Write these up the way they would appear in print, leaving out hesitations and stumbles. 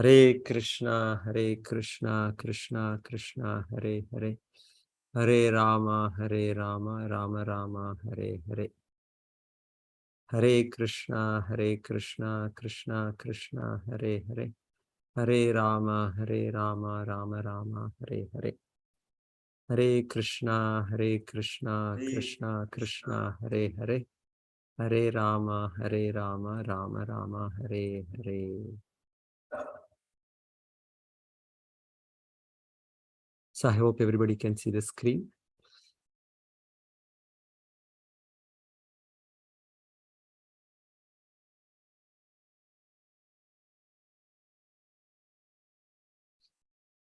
Hare Krishna, Krishna Krishna, Hare Hare. Hare Rama, Rama Rama, Hare Hare. Hare Krishna, Krishna Krishna, Hare Hare. Hare Rama, Rama Rama, Hare Hare. Hare Krishna, Krishna Krishna, Hare Hare. Hare Rama, Rama Rama, Hare Hare. So I hope everybody can see the screen.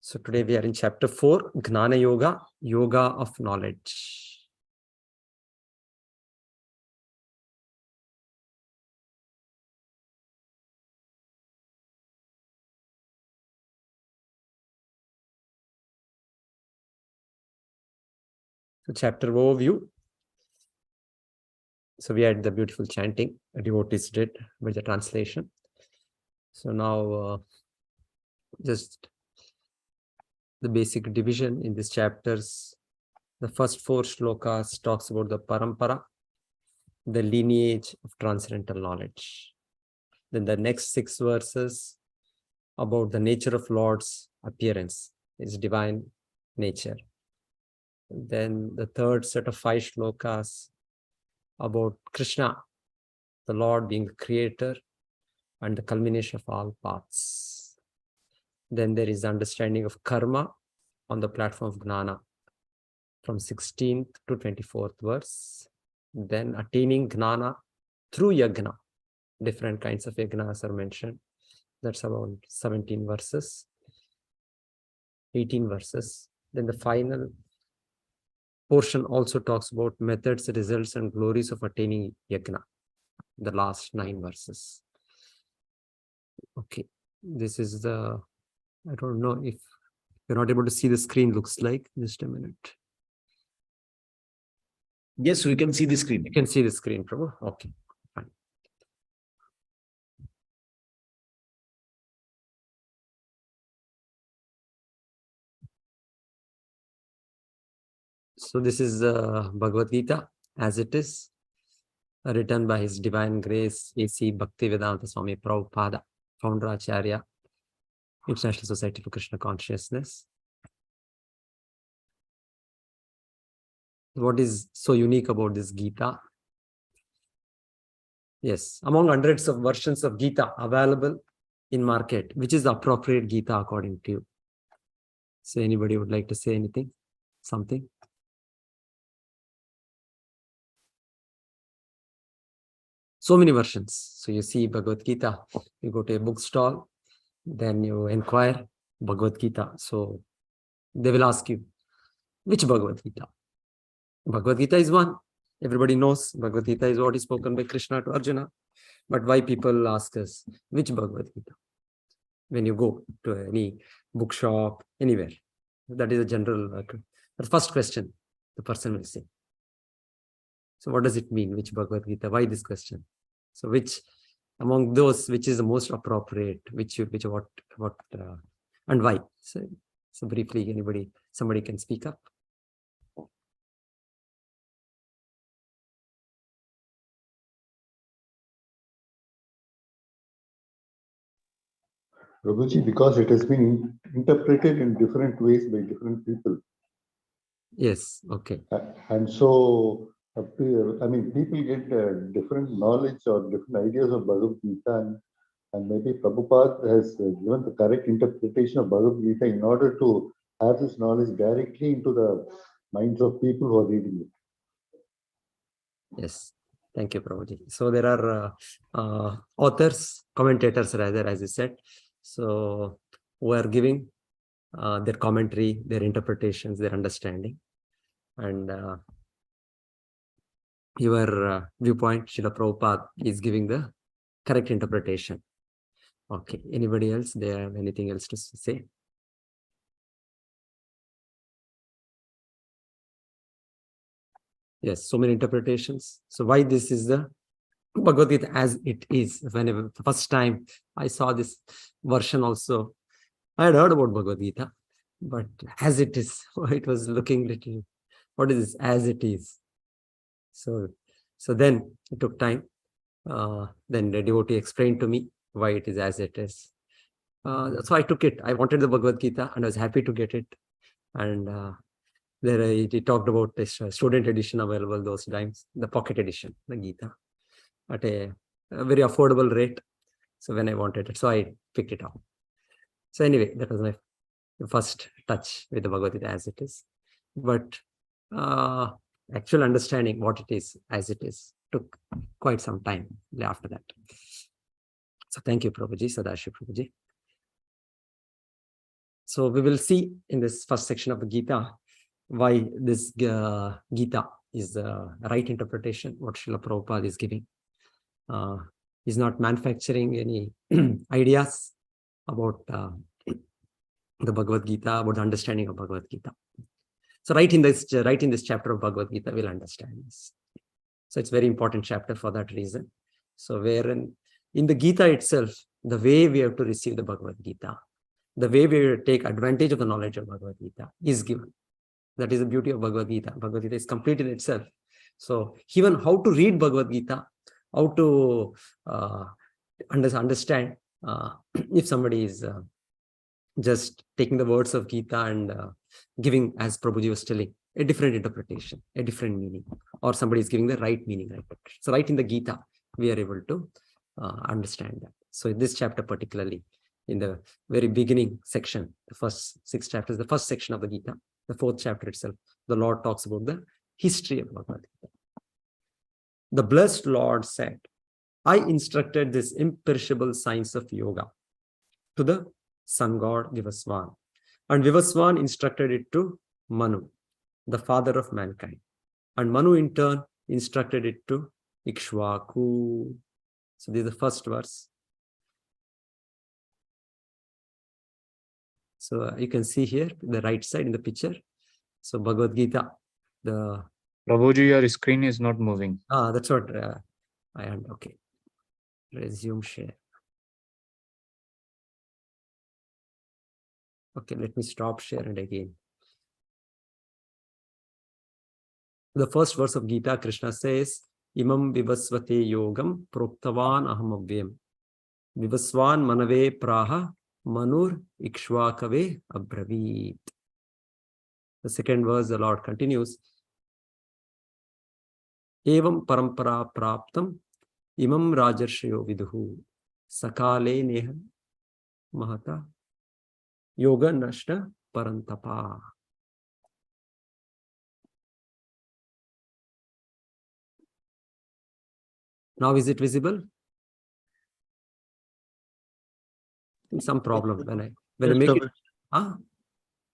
So today we are in chapter 4, Gnana Yoga, Yoga of Knowledge. So chapter overview. So we had the beautiful chanting devotees did with the translation. So now just the basic division in these chapters. The first 4 shlokas talks about the parampara, the lineage of transcendental knowledge. Then the next 6 verses about the nature of Lord's appearance, his divine nature. Then the third set of 5 shlokas about Krishna, the Lord being the creator and the culmination of all paths. Then there is the understanding of karma on the platform of Gnana from 16th to 24th verse. Then attaining Gnana through Yagna. Different kinds of Yagnas are mentioned. That's about 17 verses, 18 verses. Then the final portion also talks about methods, results, and glories of attaining Yagna. The last 9 verses. Okay, this is the, I don't know if you're not able to see the screen, looks like. Just a minute. Yes, we can see the screen. You can see the screen, Prabhu. Okay, fine. So this is Bhagavad Gita as it is, written by His Divine Grace, A.C. Bhaktivedanta Swami Prabhupada, Founder Acharya, International Society for Krishna Consciousness. What is so unique about this Gita? Yes, among hundreds of versions of Gita available in market, which is the appropriate Gita according to you? So anybody would like to say anything? Something? So many versions. So you see Bhagavad Gita, you go to a bookstall, then you inquire Bhagavad Gita. So they will ask you, which Bhagavad Gita? Bhagavad Gita is one. Everybody knows Bhagavad Gita is what is spoken by Krishna to Arjuna. But why people ask us, which Bhagavad Gita? When you go to any bookshop, anywhere. That is a general, the first question the person will say. So what does it mean, which Bhagavad Gita? Why this question? So which among those, which is the most appropriate, what, and why? So briefly, somebody can speak up. Prabhuji, because it has been interpreted in different ways by different people. Yes, okay. And so, people get different knowledge or different ideas of Bhagavad Gita, and maybe Prabhupada has given the correct interpretation of Bhagavad Gita in order to have this knowledge directly into the minds of people who are reading it. Yes. Thank you, Prabhuji. So there are authors, commentators rather, as you said, so who are giving their commentary, their interpretations, their understanding. And your viewpoint, Srila Prabhupada, is giving the correct interpretation. Okay. Anybody else? They have anything else to say? Yes, so many interpretations. So why this is the Bhagavad Gita as it is. Whenever the first time I saw this version also, I had heard about Bhagavad Gita, but as it is, it was looking little, what is this? As it is. So then it took time. Then the devotee explained to me why it is as it is. So I took it. I wanted the Bhagavad Gita and I was happy to get it. And there he talked about this student edition available those times, the pocket edition, the Gita, at a very affordable rate. So when I wanted it, so I picked it up. So anyway, that was my first touch with the Bhagavad Gita as it is. But actual understanding what it is as it is took quite some time after that. So thank you, Prabhuji, Sadashiv Prabhuji. So we will see in this first section of the Gita why this Gita is the right interpretation, what Srila Prabhupada is giving. He's not manufacturing any ideas about the Bhagavad Gita, about the understanding of Bhagavad Gita. So right in this chapter of Bhagavad Gita, we'll understand this. So it's a very important chapter for that reason. So wherein in the Gita itself, the way we have to receive the Bhagavad Gita, the way we will take advantage of the knowledge of Bhagavad Gita is given. That is the beauty of Bhagavad Gita. Bhagavad Gita is complete in itself. So even how to read Bhagavad Gita, how to understand if somebody is just taking the words of Gita and giving, as Prabhuji was telling, a different interpretation, a different meaning, or somebody is giving the right meaning. Right? So right in the Gita, we are able to understand that. So in this chapter particularly, in the very beginning section, the first 6 chapters, the first section of the Gita, the 4th chapter itself, the Lord talks about the history of Bhagavad Gita. The blessed Lord said, I instructed this imperishable science of yoga to the sun god Vivaswan, and Vivaswan instructed it to Manu, the father of mankind, and Manu in turn instructed it to Ikshvaku. So this is the first verse. So you can see here the right side in the picture. So Bhagavad Gita, the Prabhuji, your screen is not moving. that's what I am. Okay, resume share. Okay, let me stop share and again. The first verse of Gita, Krishna says, Imam vivasvate yogam proktavan aham avyam. Vivasvan manave praha manur ikshvakave abravit. The second verse, the Lord continues, Evam parampara praptam imam rajarshayo viduhu sakale neha mahata yoga nashta parantapa. Now is it visible? Some problem when I make it.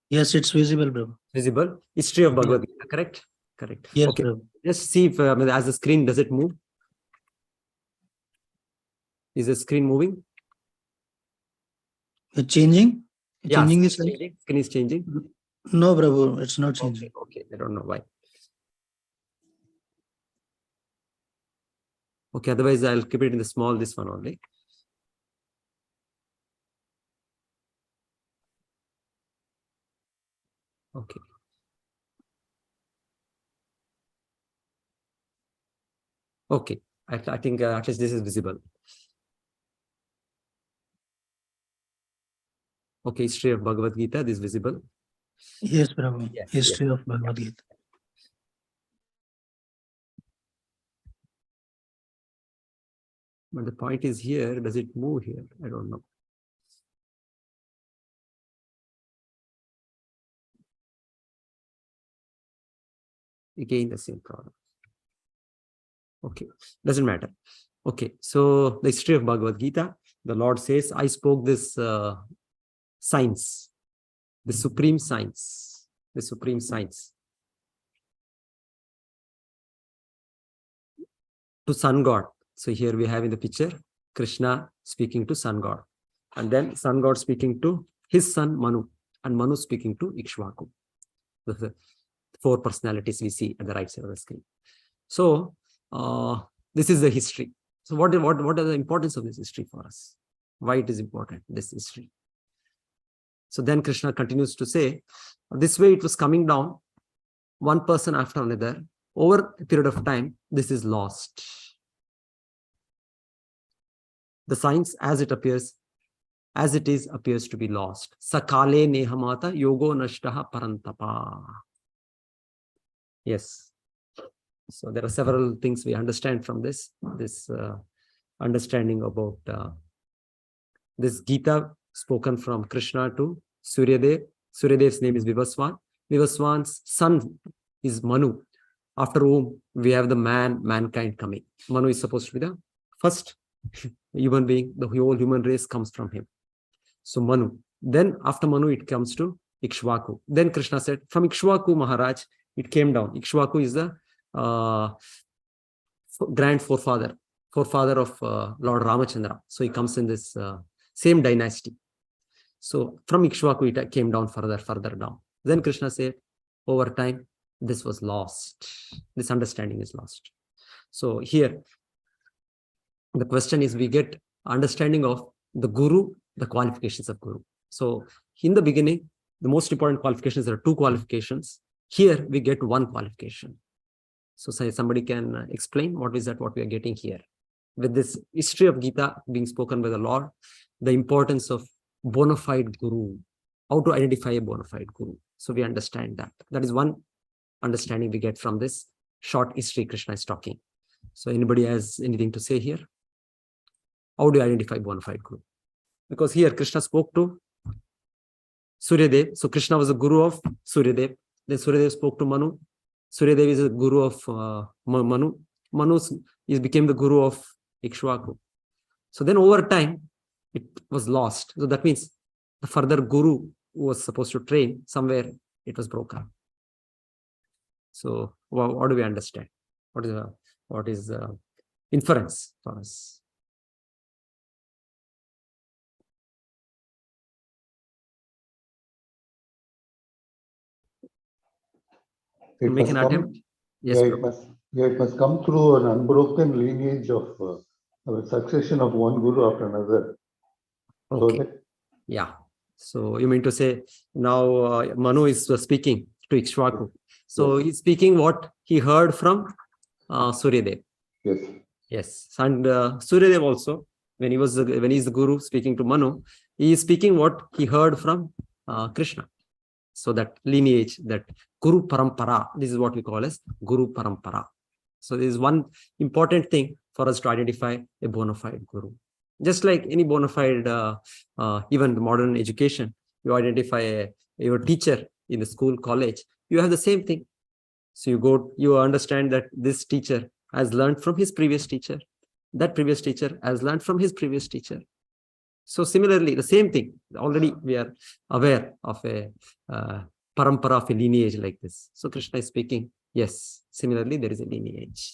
Yes, it's visible, bro. Visible. History of Bhagavad Gita, correct? Correct. Yes, okay. bro. Just see if as the screen, does it move? Is the screen moving? It's changing? Yeah, Changing the screen slide? changing. Screen is changing. No, bro, it's not changing. Okay. I don't know why. Okay, otherwise I'll keep it in the small, this one only. Okay. Okay. I think at least this is visible. Okay, history of Bhagavad Gita, this is visible. Yes, bro. Yes, History yes. of Bhagavad Gita. But the point is here, does it move here? I don't know. Again, the same problem. Okay, doesn't matter. Okay, so the history of Bhagavad Gita, the Lord says, I spoke this science, the supreme science, to sun god. So here we have in the picture, Krishna speaking to sun god, and then sun god speaking to his son Manu, and Manu speaking to Ikshvaku. The 4 personalities we see at the right side of the screen. So this is the history. So what are the importance of this history for us? Why it is important, this history? So then Krishna continues to say, this way it was coming down, one person after another. Over a period of time, this is lost. The science as it appears, as it is, appears to be lost. Sakale nehamata yogo nashtaha parantapa. Yes. So there are several things we understand from this understanding about this Gita spoken from Krishna to Suryadev. Suryadev's name is Vivaswan. Vivaswan's son is Manu, after whom we have the mankind coming. Manu is supposed to be the first human being. The whole human race comes from him. So Manu. Then after Manu, it comes to Ikshvaku. Then Krishna said, from Ikshvaku Maharaj, it came down. Ikshvaku is the grand forefather of Lord Ramachandra. So he comes in this same dynasty. So from Ikshvaku, it came down further down. Then Krishna said, over time, this was lost. This understanding is lost. So here, the question is, we get understanding of the Guru, the qualifications of Guru. So in the beginning, the most important qualifications, there are two qualifications. Here, we get one qualification. So say somebody can explain what is that, what we are getting here. With this history of Gita being spoken by the Lord, the importance of bona fide Guru, how to identify a bona fide Guru. So we understand that. That is one understanding we get from this short history Krishna is talking. So anybody has anything to say here? How do you identify bona fide Guru? Because here Krishna spoke to Suryadev. So Krishna was the Guru of Suryadev. Then Suryadev spoke to Manu. Suryadev is a Guru of Manu. Manu became the Guru of Ikshvaku. So then over time, it was lost. So that means the further Guru who was supposed to train, somewhere it was broken. So what do we understand? What is inference for us? It Make must an come- attempt. Yes, it must come through an unbroken lineage of a succession of one Guru after another. okay. So that, Yeah. So you mean to say now Manu is speaking to Ikshvaku. So yes. he's speaking what he heard from Suryadev. Yes. Yes. And Suryadev also, when he's the Guru speaking to Manu, he is speaking what he heard from Krishna. So that lineage, that Guru Parampara, this is what we call as Guru Parampara. So this is one important thing for us to identify a bona fide Guru. Just like any bona fide, even the modern education, you identify your teacher in the school, college, you have the same thing. So you understand that this teacher has learned from his previous teacher. That previous teacher has learned from his previous teacher. So similarly, the same thing. Already we are aware of a parampara, of a lineage like this. So Krishna is speaking. Yes, similarly, there is a lineage.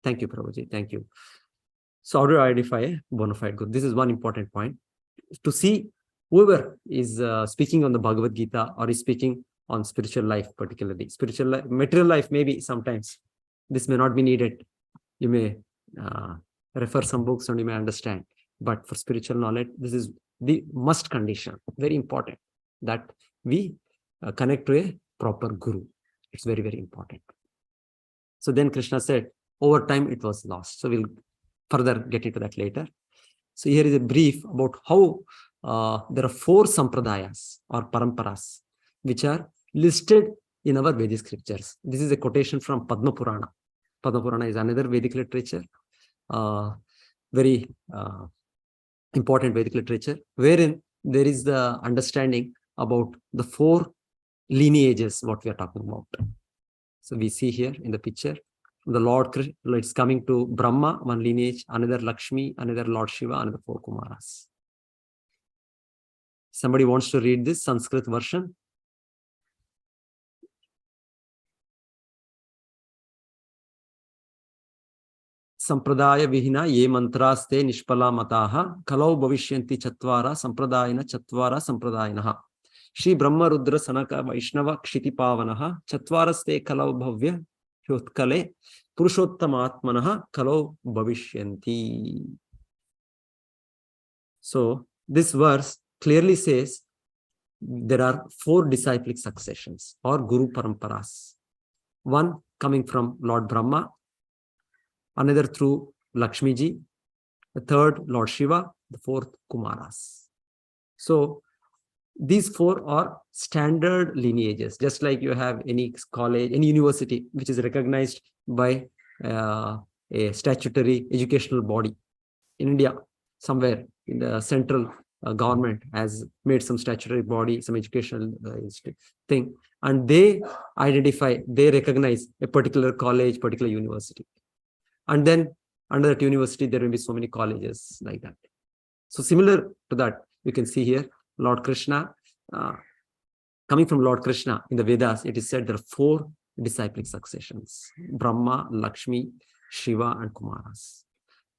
Thank you, Prabhuji. Thank you. So how do you identify a bona fide Guru? This is one important point. To see whoever is speaking on the Bhagavad Gita or is speaking on spiritual life, particularly spiritual life, material life, maybe sometimes this may not be needed. You may refer some books and you may understand. But for spiritual knowledge, this is the must condition, very important, that we connect to a proper Guru. It's very, very important. So then Krishna said, over time it was lost. So we'll further get into that later. So here is a brief about how there are 4 sampradayas or paramparas which are listed in our Vedic scriptures. This is a quotation from Padma Purana. Padma Purana is another Vedic literature, very important Vedic literature, wherein there is the understanding about the 4 lineages, what we are talking about. So we see here in the picture, the Lord Krishna, it's coming to Brahma, one lineage, another Lakshmi, another Lord Shiva, another 4 Kumaras. Somebody wants to read this Sanskrit version? Sampradaya vihina ye mantraste nishpala mataha kalau bhavishyanti chatvara sampradayina chatvara sampradayinaha Shri Brahma Rudra Sanaka Vaishnava Kshiti Pavanaha chatvaraste kalau bhavya hyutkale Purushottamatmanaha kalo bhavishyanti. So this verse clearly says there are 4 disciplic successions or Guru Paramparas. One coming from Lord Brahma, another through Lakshmi ji, the third Lord Shiva, the fourth Kumaras. So these 4 are standard lineages, just like you have any college, any university which is recognized by a statutory educational body. In India, somewhere in the central government has made some statutory body, some educational thing, and they identify, they recognize a particular college, particular university. And then under that university, there will be so many colleges like that. So similar to that, you can see here, Lord Krishna, coming from Lord Krishna in the Vedas, it is said there are 4 disciplic successions: Brahma, Lakshmi, Shiva, and Kumaras.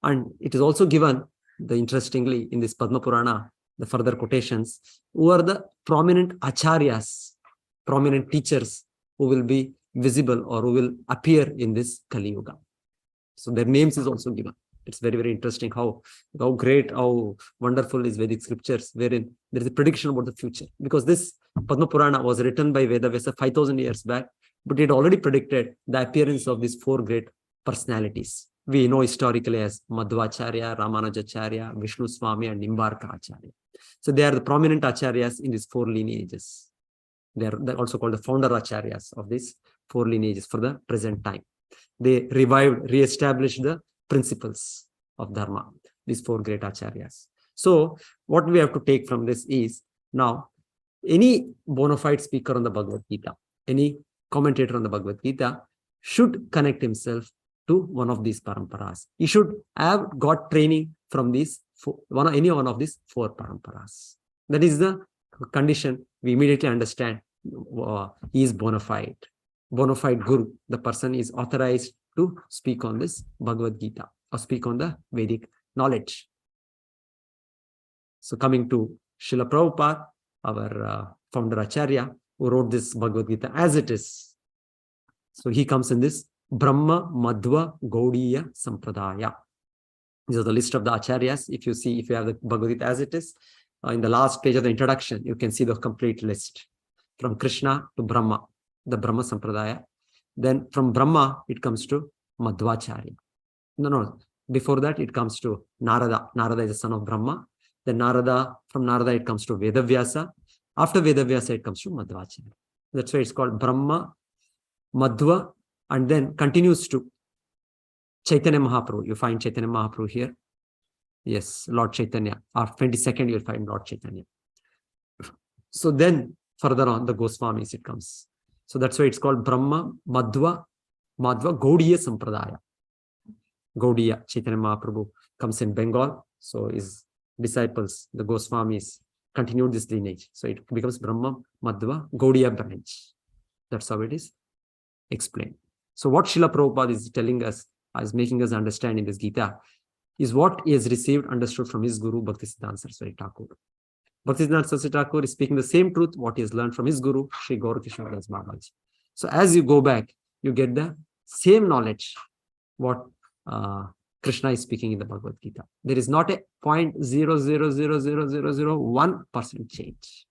And it is also given, interestingly, in this Padma Purana, the further quotations, who are the prominent acharyas, prominent teachers who will be visible or who will appear in this Kali Yuga. So their names is also given. It's very, very interesting how great, how wonderful is Vedic scriptures, wherein there is a prediction about the future. Because this Padma Purana was written by Vedavyasa 5,000 years back, but it already predicted the appearance of these 4 great personalities. We know historically as Madhvacharya, Ramanujacharya, Vishnu Swami, and Nimbarka Acharya. So they are the prominent acharyas in these 4 lineages. They're also called the founder acharyas of these 4 lineages for the present time. They revived, re-established the principles of Dharma, these 4 great acharyas. So what we have to take from this is, now, any bona fide speaker on the Bhagavad Gita, any commentator on the Bhagavad Gita should connect himself to one of these paramparas. He should have got training from these any one of these 4 paramparas. That is the condition. We immediately understand he is bona fide guru. The person is authorized to speak on this Bhagavad Gita or speak on the Vedic knowledge. So coming to Srila Prabhupada, our founder Acharya, who wrote this Bhagavad Gita as it is. So he comes in this Brahma Madhva Gaudiya Sampradaya. These are the list of the acharyas. If you have the Bhagavad Gita as it is, in the last page of the introduction, you can see the complete list from Krishna to Brahma, the Brahma Sampradaya. Then from Brahma, it comes to Madhvacharya. No. Before that, it comes to Narada. Narada is the son of Brahma. Then from Narada, it comes to Vedavyasa. After Vedavyasa, it comes to Madhvacharya. That's why it's called Brahma, Madhva, and then continues to Chaitanya Mahaprabhu. You find Chaitanya Mahaprabhu here. Yes, Lord Chaitanya. After 22nd, you'll find Lord Chaitanya. So then further on, the Goswamis, it comes. So that's why it's called Brahma, Madhva, Gaudiya Sampradaya. Gaudiya, Chaitanya Mahaprabhu comes in Bengal. So his disciples, the Goswamis, continued this lineage. So it becomes Brahma, Madhva, Gaudiya branch. That's how it is explained. So what Srila Prabhupada is telling us, is making us understand in this Gita, is what he has received, understood from his Guru, Bhaktisiddhanta Saraswati Thakur. Bhaktisiddhanta Saraswati Thakur is speaking the same truth, what he has learned from his Guru, Sri Gaurakrishna Das Maharaj. So as you go back, you get the same knowledge, what Krishna is speaking in the Bhagavad Gita. There is not a 0.000001% change.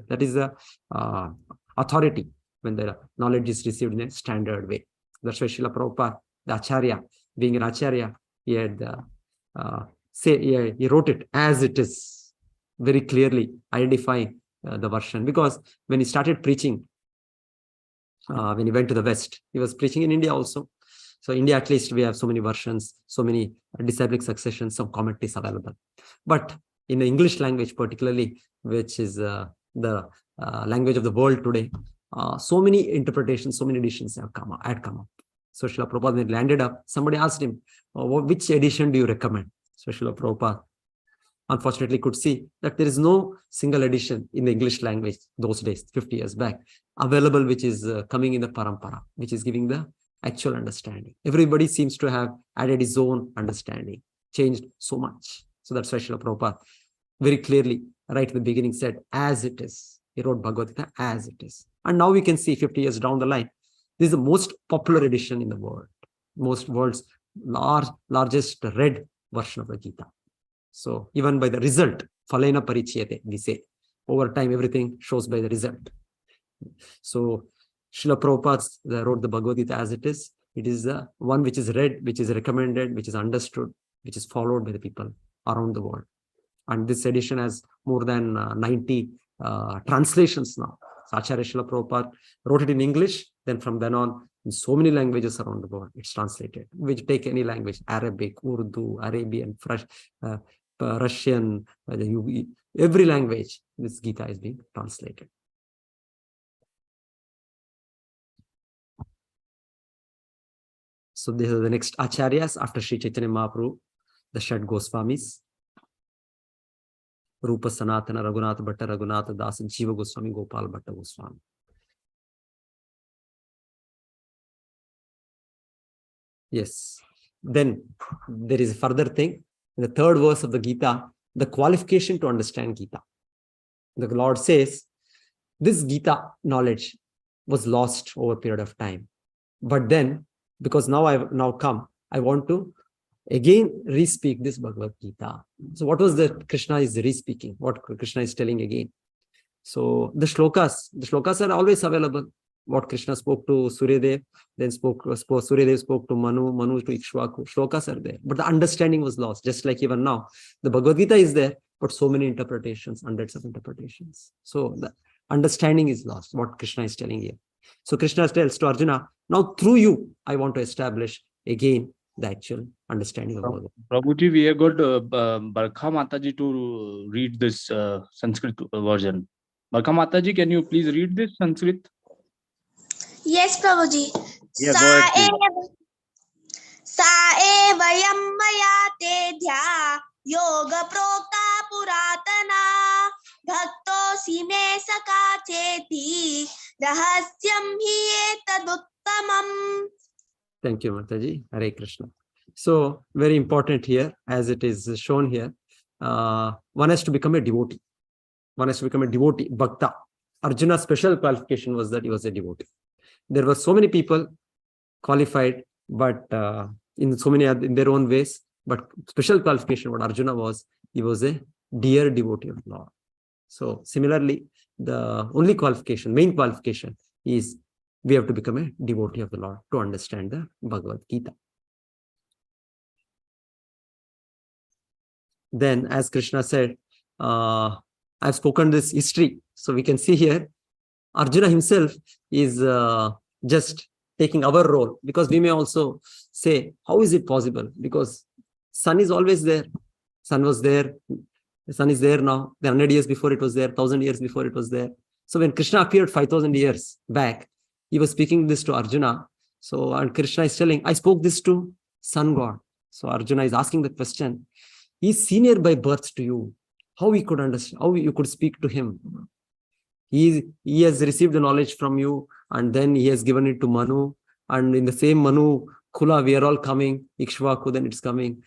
That is the authority when the knowledge is received in a standard way. That's why Srila Prabhupada, the Acharya, being an Acharya, he had he wrote it as it is, very clearly identifying the version. Because when he started preaching, when he went to the West, he was preaching in India also. So India, at least we have so many versions, so many disciplic successions, some commentaries available. But in the English language particularly, which is the language of the world today, so many interpretations, so many editions have come up. So Srila Prabhupada, when he landed up, somebody asked him, which edition do you recommend? So Srila Prabhupada unfortunately could see that there is no single edition in the English language those days, 50 years back, available, which is coming in the parampara, which is giving the actual understanding. Everybody seems to have added his own understanding, changed so much. So that's why Srila Prabhupada very clearly, right at the beginning, said, as it is. He wrote Bhagavad Gita as it is. And now we can see 50 years down the line, this is the most popular edition in the world. world's largest read version of the Gita. So even by the result, phalena parichayate, we say, over time, everything shows by the result. So Srila Prabhupada wrote the Bhagavad Gita as it is. It is the one which is read, which is recommended, which is understood, which is followed by the people around the world. And this edition has more than 90 translations now. So Acharya Srila Prabhupada wrote it in English. Then from then on, in so many languages around the world, it's translated. Which take any language, Arabic, Urdu, Arabian, Russian, every language, this Gita is being translated. So these are the next Acharyas after Sri Chaitanya Mahaprabhu, the Shad Goswamis. Rupa Sanatana, Raghunath Bhatta, Raghunath Das, Jiva Goswami, Gopal Bhatta Goswami. Yes. Then there is a further thing. In the third verse of the Gita, the qualification to understand Gita. The Lord says, this Gita knowledge was lost over a period of time. But then, because now I've come, I want to again re-speak this Bhagavad Gita. So what was that Krishna is re-speaking? What Krishna is telling again? So the shlokas are always available. What Krishna spoke to Suryadev, then Suryadev spoke to Manu to Ikshvaku. Shlokas are there. But the understanding was lost. Just like even now, the Bhagavad Gita is there, but so many interpretations, hundreds of interpretations. So the understanding is lost, what Krishna is telling here. So Krishna tells to Arjuna, now through you, I want to establish again the actual understanding of Bhagavad Gita. Prabhuji, we have got Barkha Mataji to read this Sanskrit version. Barkha Mataji, can you please read this Sanskrit? Yes, Prabhuji. Yeah, go ahead, please. Sa evayam maya te dhya yoga prokta puratana bhaktosi me saka cheti rahasyam hi etaduttamam. Thank you, Mataji. Hare Krishna. So very important here, as it is shown here, one has to become a devotee. One has to become a devotee, bhakta. Arjuna's special qualification was that he was a devotee. There were so many people qualified, but in their own ways. But special qualification, what Arjuna was, he was a dear devotee of Lord. So similarly, the only qualification, main qualification is we have to become a devotee of the Lord to understand the Bhagavad Gita. Then, as Krishna said, I've spoken this history. So we can see here, Arjuna himself is just taking our role, because we may also say, how is it possible? Because sun is always there. Sun was there. The sun is there now. 100 years before it was there. 1,000 years before it was there. So when Krishna appeared 5,000 years back, he was speaking this to Arjuna. So, and Krishna is telling, I spoke this to sun god. So Arjuna is asking the question, he is senior by birth to you. How we could understand, how you could speak to him? He has received the knowledge from you, and then he has given it to Manu. And in the same Manu, Kula, we are all coming. Ikshvaku, then it's coming.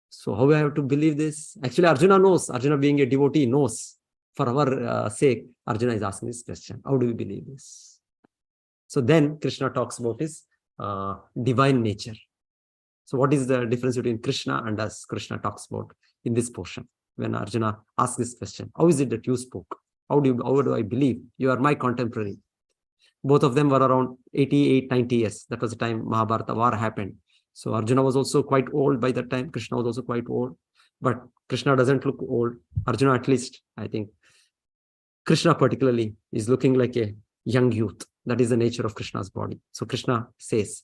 So how do I have to believe this? Actually, Arjuna knows. Arjuna being a devotee knows. For our sake, Arjuna is asking this question. How do we believe this? So then Krishna talks about his divine nature. So what is the difference between Krishna and us? Krishna talks about in this portion. When Arjuna asks this question, how is it that you spoke? How do I believe? You are my contemporary. Both of them were around 88, 90 years. That was the time Mahabharata war happened. So Arjuna was also quite old by that time. Krishna was also quite old. But Krishna doesn't look old. Arjuna, at least, I think, Krishna particularly is looking like a young youth. That is the nature of Krishna's body. So Krishna says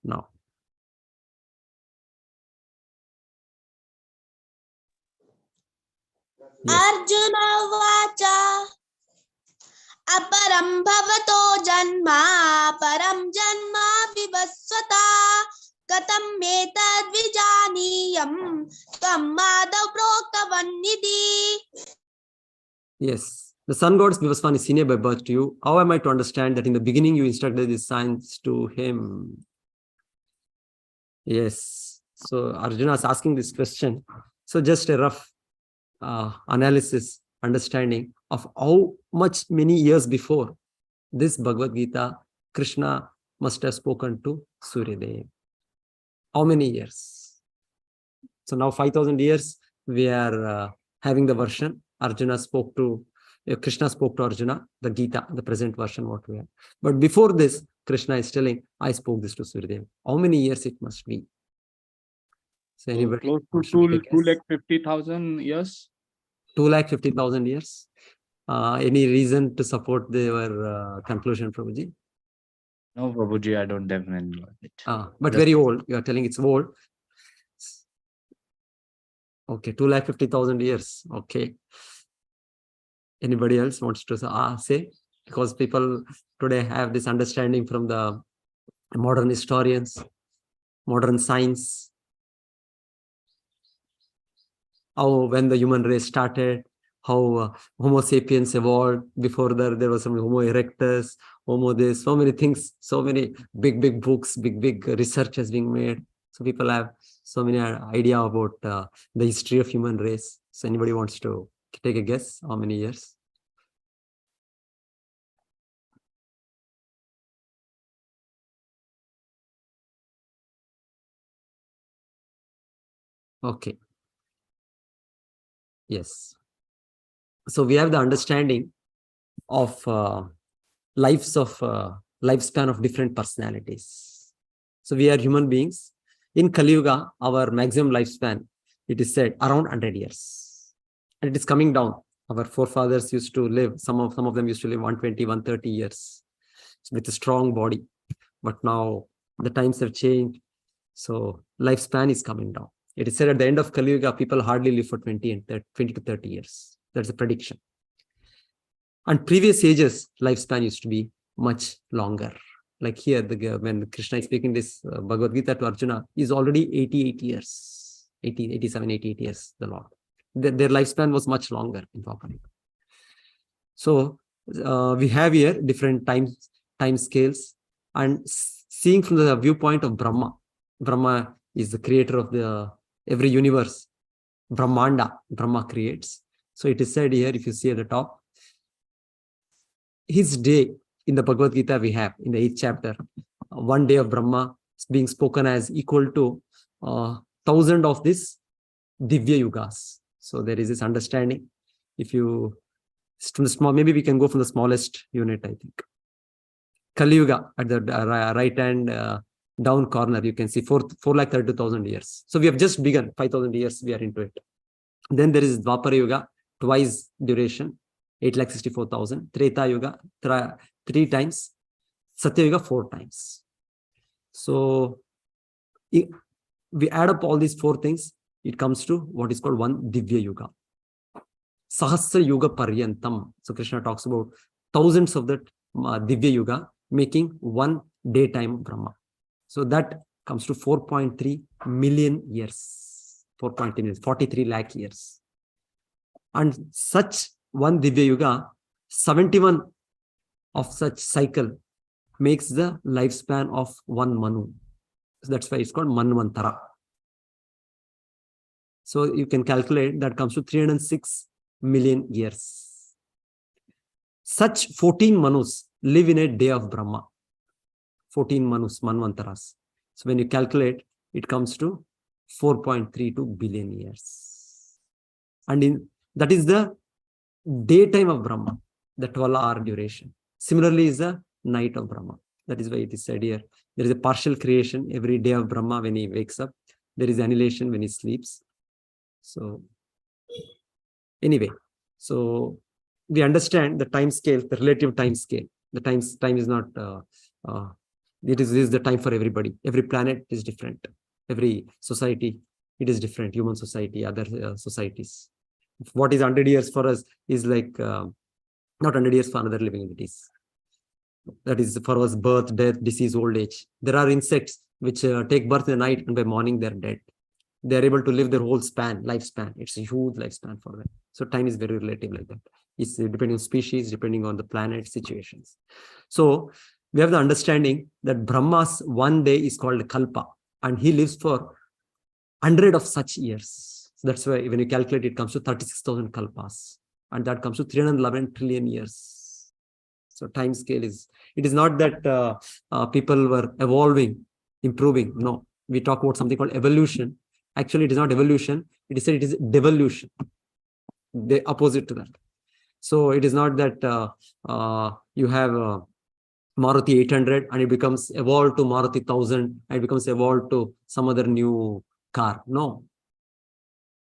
now. Yes. Arjuna vacha aparam bhavato janma param janma vivasvata katam metad vijaniyam tam madav proktavannidhi. Yes. The sun god Vivasvan is senior by birth to you. How am I to understand that in the beginning you instructed these signs to him? Yes. So Arjuna is asking this question. So just a rough analysis, understanding of how much many years before this Bhagavad Gita, Krishna must have spoken to Suryadev. How many years? So now 5,000 years, we are having the version. Krishna spoke to Arjuna, the Gita, the present version, what we have. But before this, Krishna is telling, I spoke this to Suryadev. How many years it must be? So anybody Close wants to take a two guess? lakh 50,000 years. 250,000 years. Any reason to support their conclusion, Prabhuji? No, Prabhuji, I don't definitely know it. But Just- very old. You are telling it's old. Okay, 250,000 years. Okay. Anybody else wants to say? Because people today have this understanding from the modern historians, modern science, how when the human race started, how Homo sapiens evolved. Before that, there was some Homo erectus, Homo this, so many things, so many big books, big research has been made. So people have so many idea about the history of human race. So anybody wants to take a guess? How many years? Okay. Yes. So we have the understanding of lifespan of different personalities. So we are human beings. In Kali Yuga, our maximum lifespan, it is said around 100 years. And it is coming down. Our forefathers used to live, some of them used to live 120, 130 years with a strong body. But now the times have changed. So lifespan is coming down. It is said at the end of Kali Yuga, people hardly live for 20 to 30 years. That's a prediction. And previous ages, lifespan used to be much longer. Like here, when Krishna is speaking this Bhagavad Gita to Arjuna, is already 88 years, 87, 88 years, the Lord. Their lifespan was much longer in Bhagavad Gita. So we have here different time scales, and seeing from the viewpoint of Brahma. Brahma is the creator of every universe. Brahmanda, Brahma creates. So it is said here, if you see at the top, his day in the Bhagavad Gita we have in the 8th chapter, one day of Brahma is being spoken as equal to 1,000 of this Divya Yugas. So there is this understanding. If you, from the small, maybe we can go from the smallest unit, I think. Kali Yuga at the right hand down corner, you can see 432,000 years. So we have just begun, 5,000 years we are into it. Then there is Dwapara Yuga, twice duration, 864,000. Treta Yuga, 3 times. Satya Yuga, 4 times. So we add up all these 4 things, it comes to what is called one Divya Yuga. Sahasra Yuga Paryantam. So Krishna talks about thousands of that Divya Yuga making one daytime Brahma. So that comes to 4.3 million years. 4.3 million, 43 lakh years. And such one Divya Yuga, 71 of such cycle makes the lifespan of one Manu. So that's why it's called Manvantara. So you can calculate that comes to 306 million years. Such 14 Manus live in a day of Brahma. 14 Manus, Manvantaras. So when you calculate, it comes to 4.32 billion years. And that is the daytime of Brahma, the 12-hour duration. Similarly is the night of Brahma. That is why it is said here, there is a partial creation every day of Brahma when he wakes up. There is annihilation when he sleeps. So anyway, so we understand the time scale, the relative time scale. The time is not, it is the time for everybody. Every planet is different. Every society, it is different. Human society, other societies. What is 100 years for us is like, not 100 years for another living entities. That is for us, birth, death, disease, old age. There are insects which take birth in the night and by morning they're dead. They're able to live their whole lifespan. It's a huge lifespan for them. So time is very relative like that. It's depending on species, depending on the planet situations. So we have the understanding that Brahma's one day is called Kalpa, and he lives for 100 of such years. So that's why when you calculate, it comes to 36,000 Kalpas, and that comes to 311 trillion years. So time scale is, it is not that people were evolving, improving. No, we talk about something called evolution. Actually, it is not evolution. It is said it is devolution. The opposite to that. So it is not that you have Maruti 800 and it becomes evolved to Maruti 1000 and it becomes evolved to some other new car. No.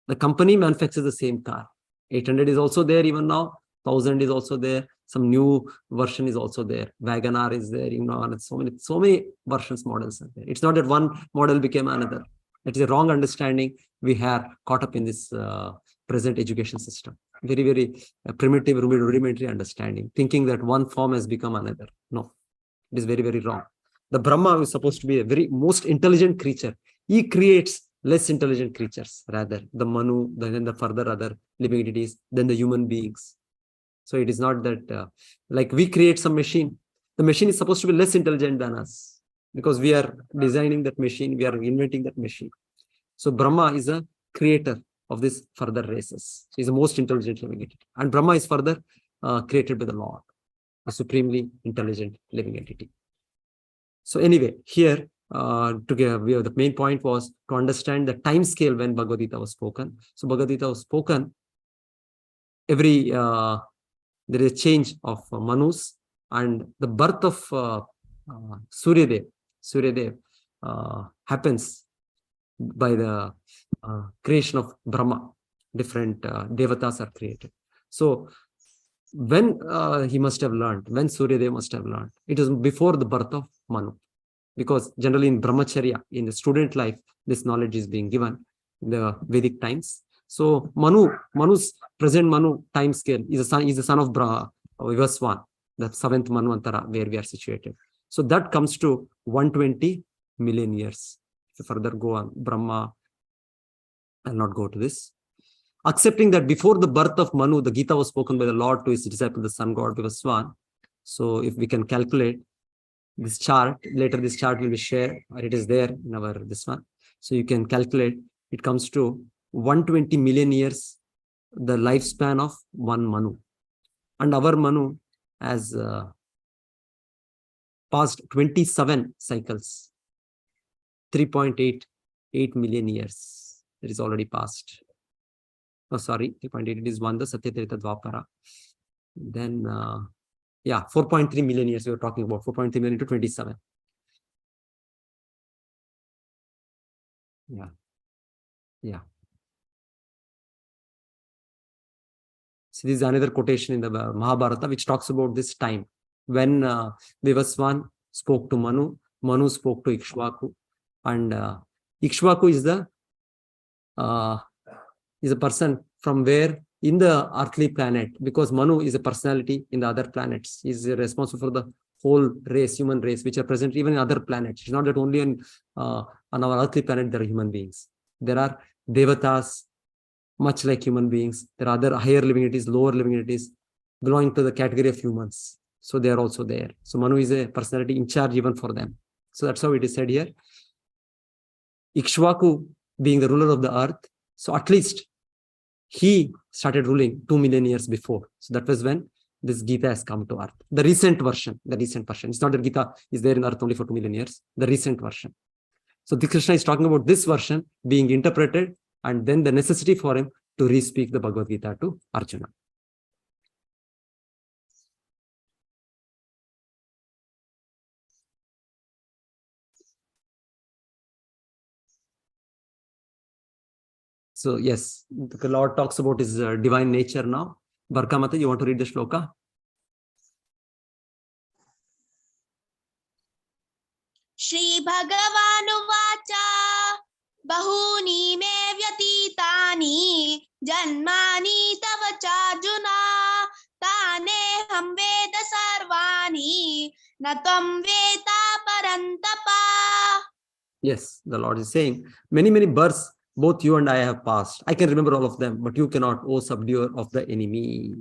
The company manufactures the same car. 800 is also there even now. 1000 is also there. Some new version is also there. Wagon-R is there. And so many versions, models are there. It's not that one model became another. It is a wrong understanding we have caught up in this present education system. Very, very primitive, rudimentary understanding, thinking that one form has become another. No, it is very, very wrong. The Brahma is supposed to be a very most intelligent creature. He creates less intelligent creatures, rather the Manu, then the further other living entities, then the human beings. So it is not that like we create some machine. The machine is supposed to be less intelligent than us because we are designing that machine. We are inventing that machine. So Brahma is a creator of these further races. So he's the most intelligent living entity. And Brahma is further created by the Lord, a supremely intelligent living entity. So anyway, here the main point was to understand the time scale when Bhagavad Gita was spoken. So Bhagavad Gita was spoken every there is a change of Manus, and the birth of Suryadev happens by the creation of Brahma. Different devatas are created. So when he must have learned, when Suryadev must have learned, it was before the birth of Manu. Because generally in brahmacharya, in the student life, this knowledge is being given in the Vedic times. So Manu's present Manu time scale is the son of Vivaswan, the 7th Manvantara, where we are situated. So that comes to 120 million years. If you further go on, Brahma, I'll not go to this. Accepting that before the birth of Manu, the Gita was spoken by the Lord to his disciple, the sun god Vivaswan. So if we can calculate this chart, later this chart will be shared, or it is there in our this one. So you can calculate, it comes to 120 million years, the lifespan of one Manu. And our Manu has passed 27 cycles, 3.88 million years. It is already passed. Oh, sorry, 3.8, it is one, the Satyatrita Dwapara. Then, 4.3 million years we were talking about, 4.3 million to 27. Yeah. So this is another quotation in the Mahabharata which talks about this time when Vivaswan spoke to Manu, Manu spoke to Ikshvaku, and Ikshvaku is a person from where in the earthly planet, because Manu is a personality in the other planets. He is responsible for the whole race, human race, which are present even in other planets. It's not that only on our earthly planet there are human beings. There are devatas, much like human beings. There are other higher living entities, lower living entities belonging to the category of humans. So they are also there. So Manu is a personality in charge even for them. So that's how it is said here. Ikshvaku being the ruler of the earth. So at least he started ruling 2 million years before. So that was when this Gita has come to earth. The recent version. It's not that Gita is there in earth only for 2 million years. The recent version. So the Krishna is talking about this version being interpreted and then the necessity for him to re-speak the Bhagavad Gita to Arjuna. So yes, the Lord talks about his divine nature now. Barkamata, you want to read the shloka? Shri Bhagavanuvacha Bahuni me vyatitani Janmani tava charjuna Tane ham veda sarvani Natvam veda parantapa. Yes, the Lord is saying, many births both you and I have passed. I can remember all of them, but you cannot, O subduer of the enemy.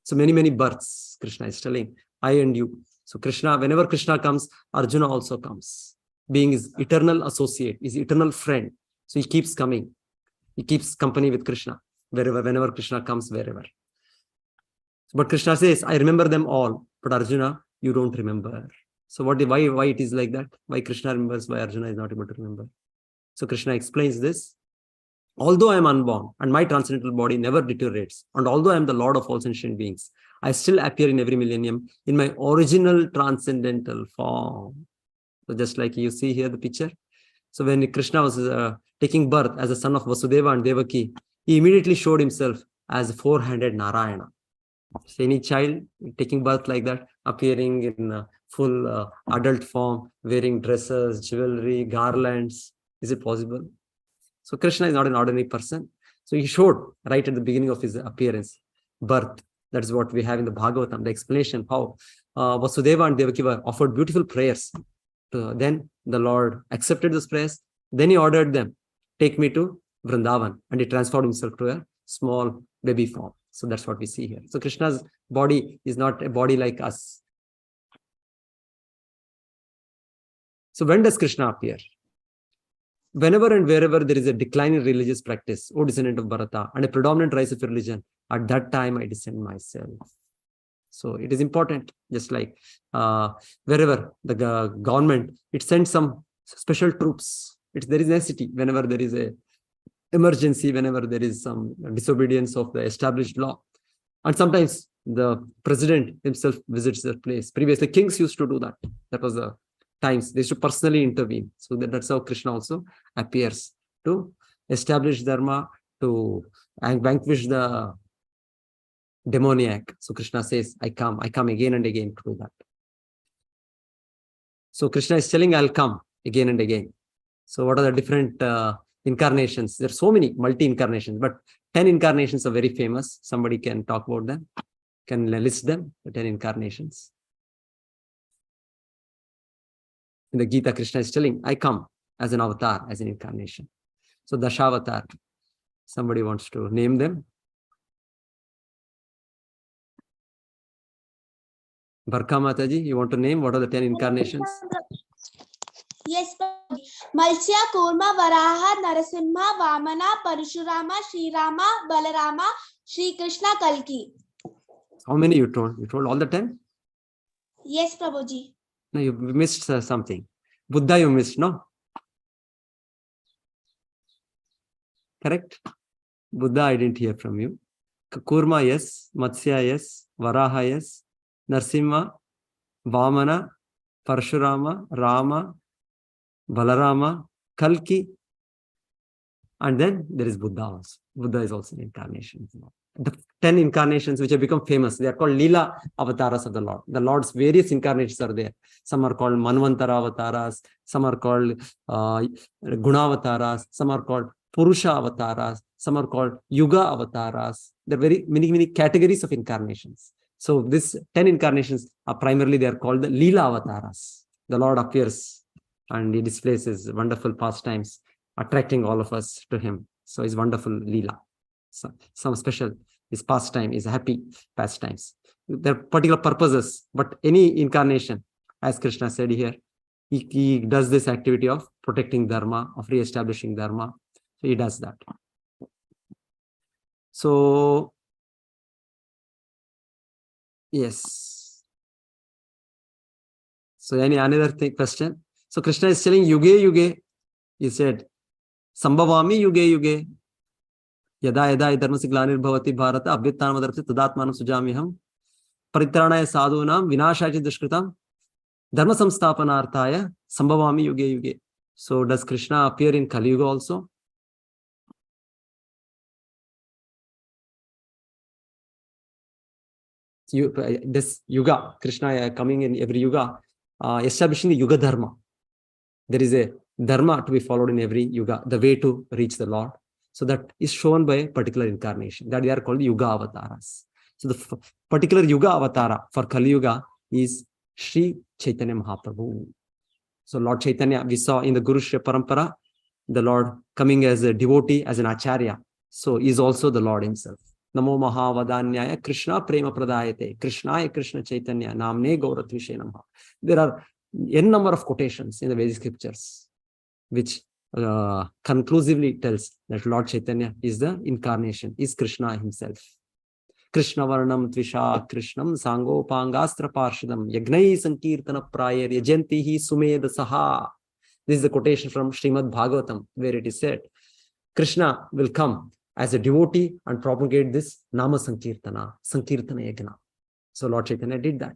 So many births, Krishna is telling, I and you. So Krishna, whenever Krishna comes, Arjuna also comes. Being his eternal associate, his eternal friend. So he keeps coming. He keeps company with Krishna, whenever Krishna comes, wherever. But Krishna says, I remember them all, but Arjuna, you don't remember. So why it is like that? Why Krishna remembers, why Arjuna is not able to remember? So Krishna explains this. Although I am unborn and my transcendental body never deteriorates, and although I am the Lord of all sentient beings, I still appear in every millennium in my original transcendental form. So just like you see here the picture. So when Krishna was taking birth as a son of Vasudeva and Devaki, he immediately showed himself as a four-handed Narayana. So any child taking birth like that, appearing in full adult form, wearing dresses, jewelry, garlands, is it possible? So Krishna is not an ordinary person. So he showed right at the beginning of his appearance, birth. That's what we have in the Bhagavatam, the explanation how Vasudeva and Devaki were offered beautiful prayers. Then the Lord accepted those prayers. Then he ordered them, take me to Vrindavan. And he transformed himself to a small baby form. So that's what we see here. So Krishna's body is not a body like us. So when does Krishna appear? Whenever and wherever there is a decline in religious practice, O descendant of Bharata, and a predominant rise of religion, at that time I descend myself. So it is important, just like wherever the government, it sends some special troops. There is necessity whenever there is a emergency, whenever there is some disobedience of the established law. And sometimes the president himself visits the place. Previously, kings used to do that. That was the times they should personally intervene. So that's how Krishna also appears to establish dharma, to vanquish the demoniac. So Krishna says, I come again and again to do that. So Krishna is telling, I'll come again and again. So what are the different incarnations? There are so many multi-incarnations, but 10 incarnations are very famous. Somebody can talk about them, can list them, the 10 incarnations. In the Gita, Krishna is telling, I come as an avatar, as an incarnation. So Dashavatar, somebody wants to name them? Barka Mataji, you want to name what are the 10 incarnations? Yes, Malsya, Kurma, Varaha, Narasimha, Vamana, Parashurama, Sri Rama, Balarama, Sri Krishna, Kalki. How many you told? You told all the 10? Yes, Prabhuji. No, you missed something. Buddha you missed, no? Correct? Buddha, I didn't hear from you. Kurma, yes. Matsya, yes. Varaha, yes. Narsimha, Vamana, Parashurama, Rama, Balarama, Kalki, and then there is Buddha also. Buddha is also an incarnation. The 10 incarnations which have become famous, they are called Leela avatars of the Lord. The Lord's various incarnations are there. Some are called Manvantara avatars, some are called Guna avatars, some are called Purusha avatars, some are called Yuga avatars. There are very many categories of incarnations. So this 10 incarnations are primarily, they are called the Leela avatars. The Lord appears and he displays his wonderful pastimes, attracting all of us to him. So his wonderful Leela. So, some special, his pastime is happy pastimes. There are particular purposes, but any incarnation, as Krishna said here, he does this activity of protecting dharma, of re-establishing dharma. So he does that. So, yes. So any another question? So Krishna is telling yuge. He said, Sambhavami yuge. Yada yada dharmasya glanirvavati bharata abhyuttanamadharapsya tadatmanam sujamiham paritranaya sadhunam vinashaya dushkritam dharma samsthapanarthaya sambhavami yuge. So does Krishna appear in Kali Yuga also? This Yuga, Krishna coming in every Yuga, establishing the Yuga Dharma. There is a Dharma to be followed in every Yuga, the way to reach the Lord. So that is shown by a particular incarnation, that they are called Yuga Avataras. So the particular Yuga Avatara for Kali Yuga is Sri Chaitanya Mahaprabhu. So Lord Chaitanya, we saw in the Guru Shri Parampara, the Lord coming as a devotee, as an Acharya. So he is also the Lord himself. Namo Mahavadanyaya Krishna Prema Pradayate Krishnaya Krishna Chaitanya Namne Gauratvishe Namaha. There are n number of quotations in the Vedic scriptures which conclusively tells that Lord Chaitanya is the incarnation, is Krishna himself. Krishna Varnam Tvisha Krishnam Sangopangastra Parshadam Yagnai Sankirtana Prayer Yajantihi Sumeda Saha. This is the quotation from Srimad Bhagavatam, where it is said, Krishna will come as a devotee and propagate this Nama Sankirtana, Sankirtana Yagna. So Lord Chaitanya did that.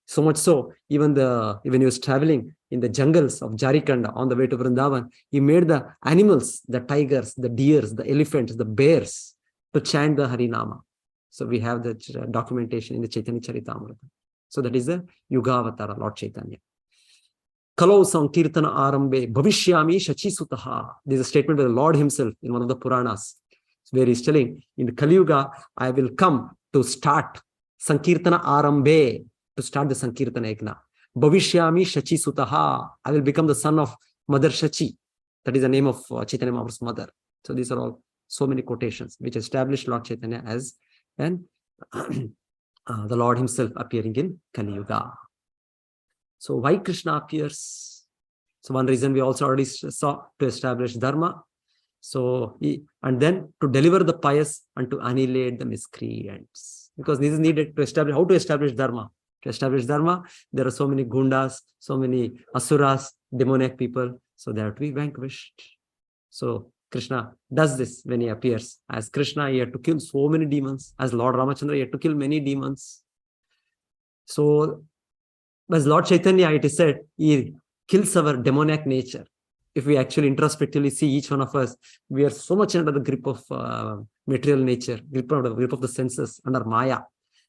So much so, even when he was traveling in the jungles of Jharkhand on the way to Vrindavan, he made the animals, the tigers, the deers, the elephants, the bears, to chant the Harinama. So we have the documentation in the Chaitanya Charitamrita. So that is the Yugavatara, Lord Chaitanya. Kalau Sankirtana Arambe Bhavishyami Shachisutaha. This is a statement by the Lord himself in one of the Puranas, where he's telling, in the Kali Yuga, I will come to start Sankirtana Arambe, to start the Sankirtana Yagna. Bhavishyami Shachisutaha. I will become the son of Mother Shachi. That is the name of Chaitanya Mahaprabhu's mother. So these are all so many quotations which establish Lord Chaitanya as the Lord himself appearing in Kali Yuga. So why Krishna appears? So one reason we also already saw, to establish Dharma. So and then to deliver the pious and to annihilate the miscreants. Because this is needed to establish, how to establish Dharma. To establish Dharma, there are so many gundas, so many asuras, demoniac people. So they have to be vanquished. So Krishna does this when he appears. As Krishna, he had to kill so many demons. As Lord Ramachandra, he had to kill many demons. So as Lord Chaitanya, it is said, he kills our demoniac nature. If we actually introspectively see each one of us, we are so much under the grip of material nature, grip of the senses, under Maya.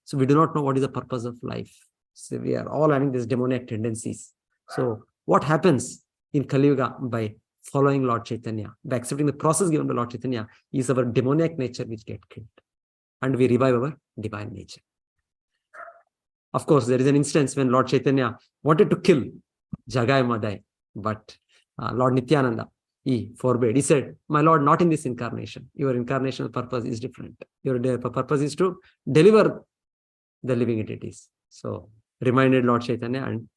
So we do not know what is the purpose of life. So we are all having these demoniac tendencies. So what happens in Kali Yuga by following Lord Chaitanya, by accepting the process given by Lord Chaitanya, is our demoniac nature which gets killed. And we revive our divine nature. Of course, there is an instance when Lord Chaitanya wanted to kill Jagai Madai, but Lord Nityananda, he forbade. He said, my Lord, not in this incarnation. Your incarnational purpose is different. Your purpose is to deliver the living entities. So reminded Lord Chaitanya and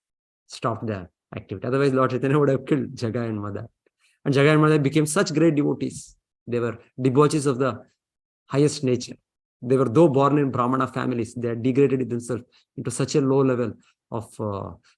stopped the activity. Otherwise, Lord Chaitanya would have killed Jagai and Madai. And Jagai and Madai became such great devotees. They were debauchees of the highest nature. They were, though born in Brahmana families, they had degraded themselves into such a low level of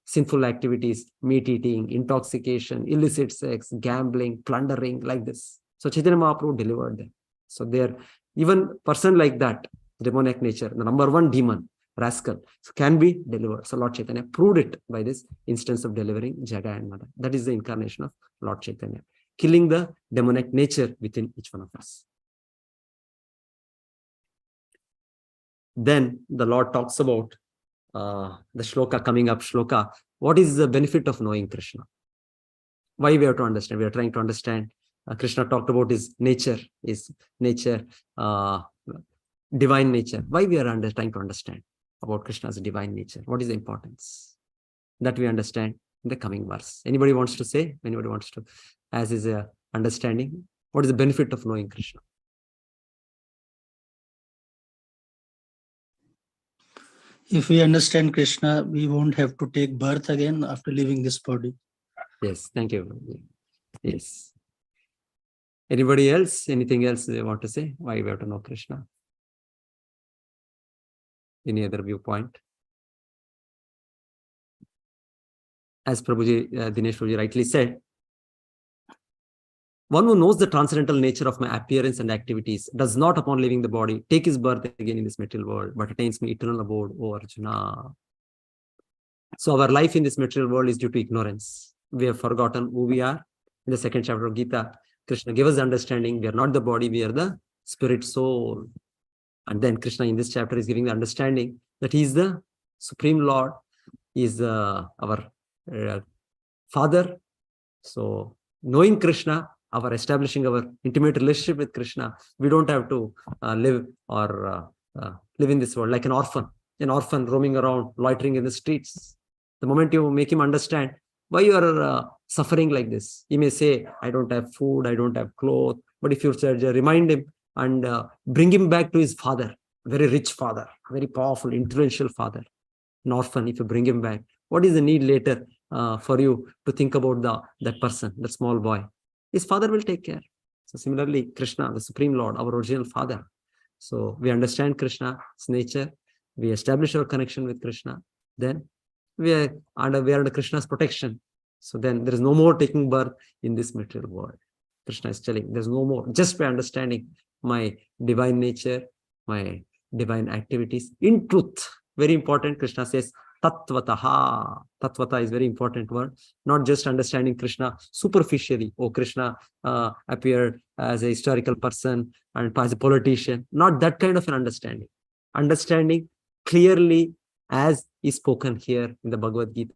sinful activities, meat eating, intoxication, illicit sex, gambling, plundering, like this. So Chaitanya Mahaprabhu delivered them. So they're even person like that, demoniac nature, the number one demon, rascal, so can be delivered. So Lord Chaitanya proved it by this instance of delivering Jagai and Madai. That is the incarnation of Lord Chaitanya, killing the demonic nature within each one of us. Then the Lord talks about the shloka coming up, shloka. What is the benefit of knowing Krishna? Why we have to understand? We are trying to understand. Krishna talked about his nature, divine nature. Why we are trying to understand about Krishna's divine nature? What is the importance? That we understand in the coming verse. Anybody wants to say? Anybody wants to, as is a understanding, what is the benefit of knowing Krishna? If we understand Krishna, we won't have to take birth again after leaving this body. Yes, thank you. Yes. Anybody else? Anything else they want to say? Why we have to know Krishna? Any other viewpoint? As Prabhuji, Dinesh Prabhuji rightly said, one who knows the transcendental nature of my appearance and activities does not, upon leaving the body, take his birth again in this material world, but attains me eternal abode, O Arjuna. So our life in this material world is due to ignorance. We have forgotten who we are. In the second chapter of Gita, Krishna gave us the understanding we are not the body, we are the spirit soul. And then Krishna in this chapter is giving the understanding that he is the Supreme Lord, he is our Father. So knowing Krishna, our establishing our intimate relationship with Krishna, we don't have to live in this world like an orphan roaming around, loitering in the streets. The moment you make him understand why you are suffering like this, he may say, I don't have food, I don't have clothes. But if you remind him and bring him back to his father, very rich father, very powerful, influential father, an orphan, if you bring him back, what is the need later for you to think about that person, that small boy? His father will take care. So similarly, Krishna, the Supreme Lord, our original Father. So we understand Krishna's nature. We establish our connection with Krishna. Then we are under Krishna's protection. So then there is no more taking birth in this material world. Krishna is telling there's no more. Just by understanding my divine nature, my divine activities. In truth, very important, Krishna says, Tatvataha. Tatvata is very important word. Not just understanding Krishna superficially. Oh, Krishna appeared as a historical person and as a politician. Not that kind of an understanding. Understanding clearly as is spoken here in the Bhagavad Gita,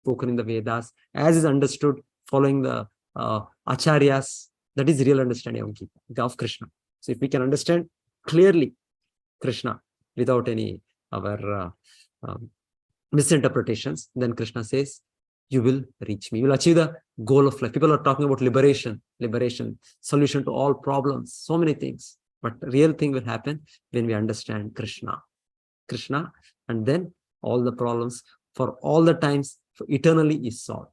spoken in the Vedas, as is understood following the Acharyas. That is real understanding of Gita, of Krishna. So if we can understand clearly Krishna without any our misinterpretations, then Krishna says, you will reach me. You will achieve the goal of life. People are talking about liberation, solution to all problems, so many things. But the real thing will happen when we understand Krishna, and then all the problems for all the times eternally is solved.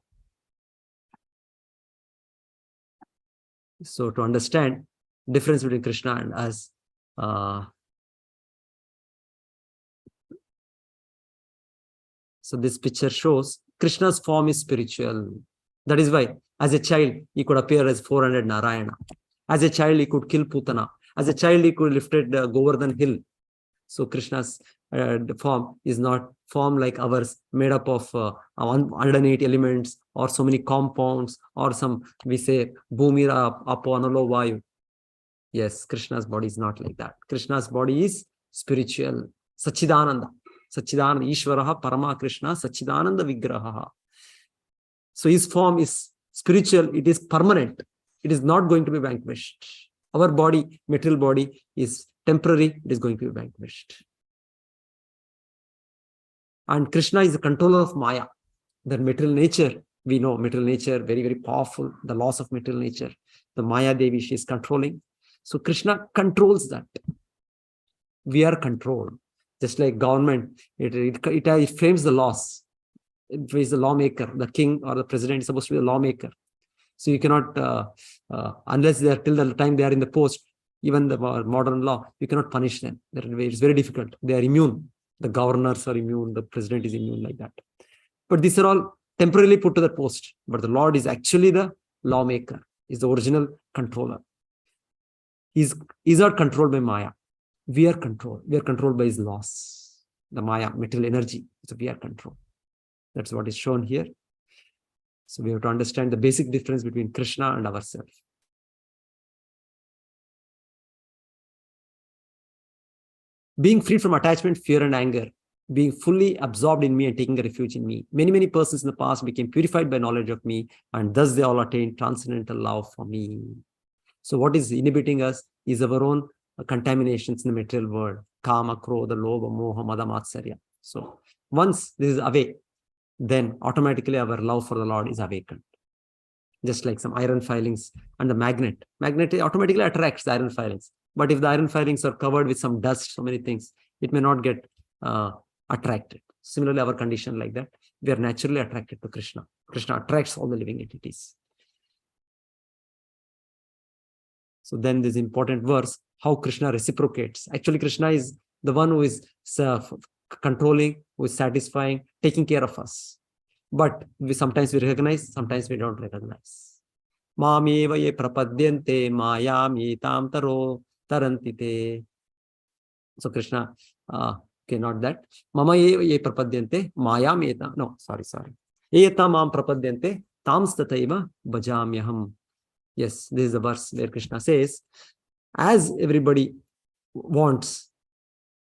So to understand difference between Krishna and us, so this picture shows Krishna's form is spiritual. That is why, as a child, he could appear as 400 Narayana. As a child, he could kill Putana. As a child, he could lifted Govardhan hill. So Krishna's form is not form like ours, made up of 108 elements or so many compounds or some, we say, Bhumira Apo Analo Vayu. Yes, Krishna's body is not like that. Krishna's body is spiritual. Sachidananda. Sachidananda. Ishvaraha Parama Krishna Sachidananda Vigraha. So his form is spiritual. It is permanent. It is not going to be vanquished. Our body, material body, is temporary. It is going to be vanquished. And Krishna is the controller of Maya. The material nature, we know material nature, very, very powerful. The laws of material nature. The Maya Devi, she is controlling. So Krishna controls that. We are controlled. Just like government, it frames the laws. It is the lawmaker. The king or the president is supposed to be the lawmaker. So you cannot, unless they are till the time they are in the post, even the modern law, you cannot punish them. It's very difficult. They are immune. The governors are immune. The president is immune, like that. But these are all temporarily put to the post. But the Lord is actually the lawmaker, is the original controller. He's not controlled by Maya. We are controlled. We are controlled by his laws. The Maya, material energy. So we are controlled. That's what is shown here. So we have to understand the basic difference between Krishna and ourselves. Being free from attachment, fear, and anger, being fully absorbed in me and taking a refuge in me. Many, many persons in the past became purified by knowledge of me, and thus they all attained transcendental love for me. So what is inhibiting us is our own contaminations in the material world. Kama, Krodha, Lobha, Moha, Mada, Matsarya. So once this is away, then automatically our love for the Lord is awakened. Just like some iron filings and the magnet automatically attracts the iron filings. But if the iron filings are covered with some dust, so many things, it may not get attracted. Similarly, our condition like that, we are naturally attracted to Krishna. Krishna attracts all the living entities. So then this important verse, how Krishna reciprocates. Actually, Krishna is the one who is controlling, who is satisfying, taking care of us. But sometimes we recognize, sometimes we don't recognize. Mameva ye prapadyante mayam tam taro tarantite. So Krishna, okay, not that. Mama ye prapadyante mayam etam. No, sorry. Etam mam prapadyante tam stataiva bhajamyaham. Yes, this is the verse where Krishna says, as everybody wants,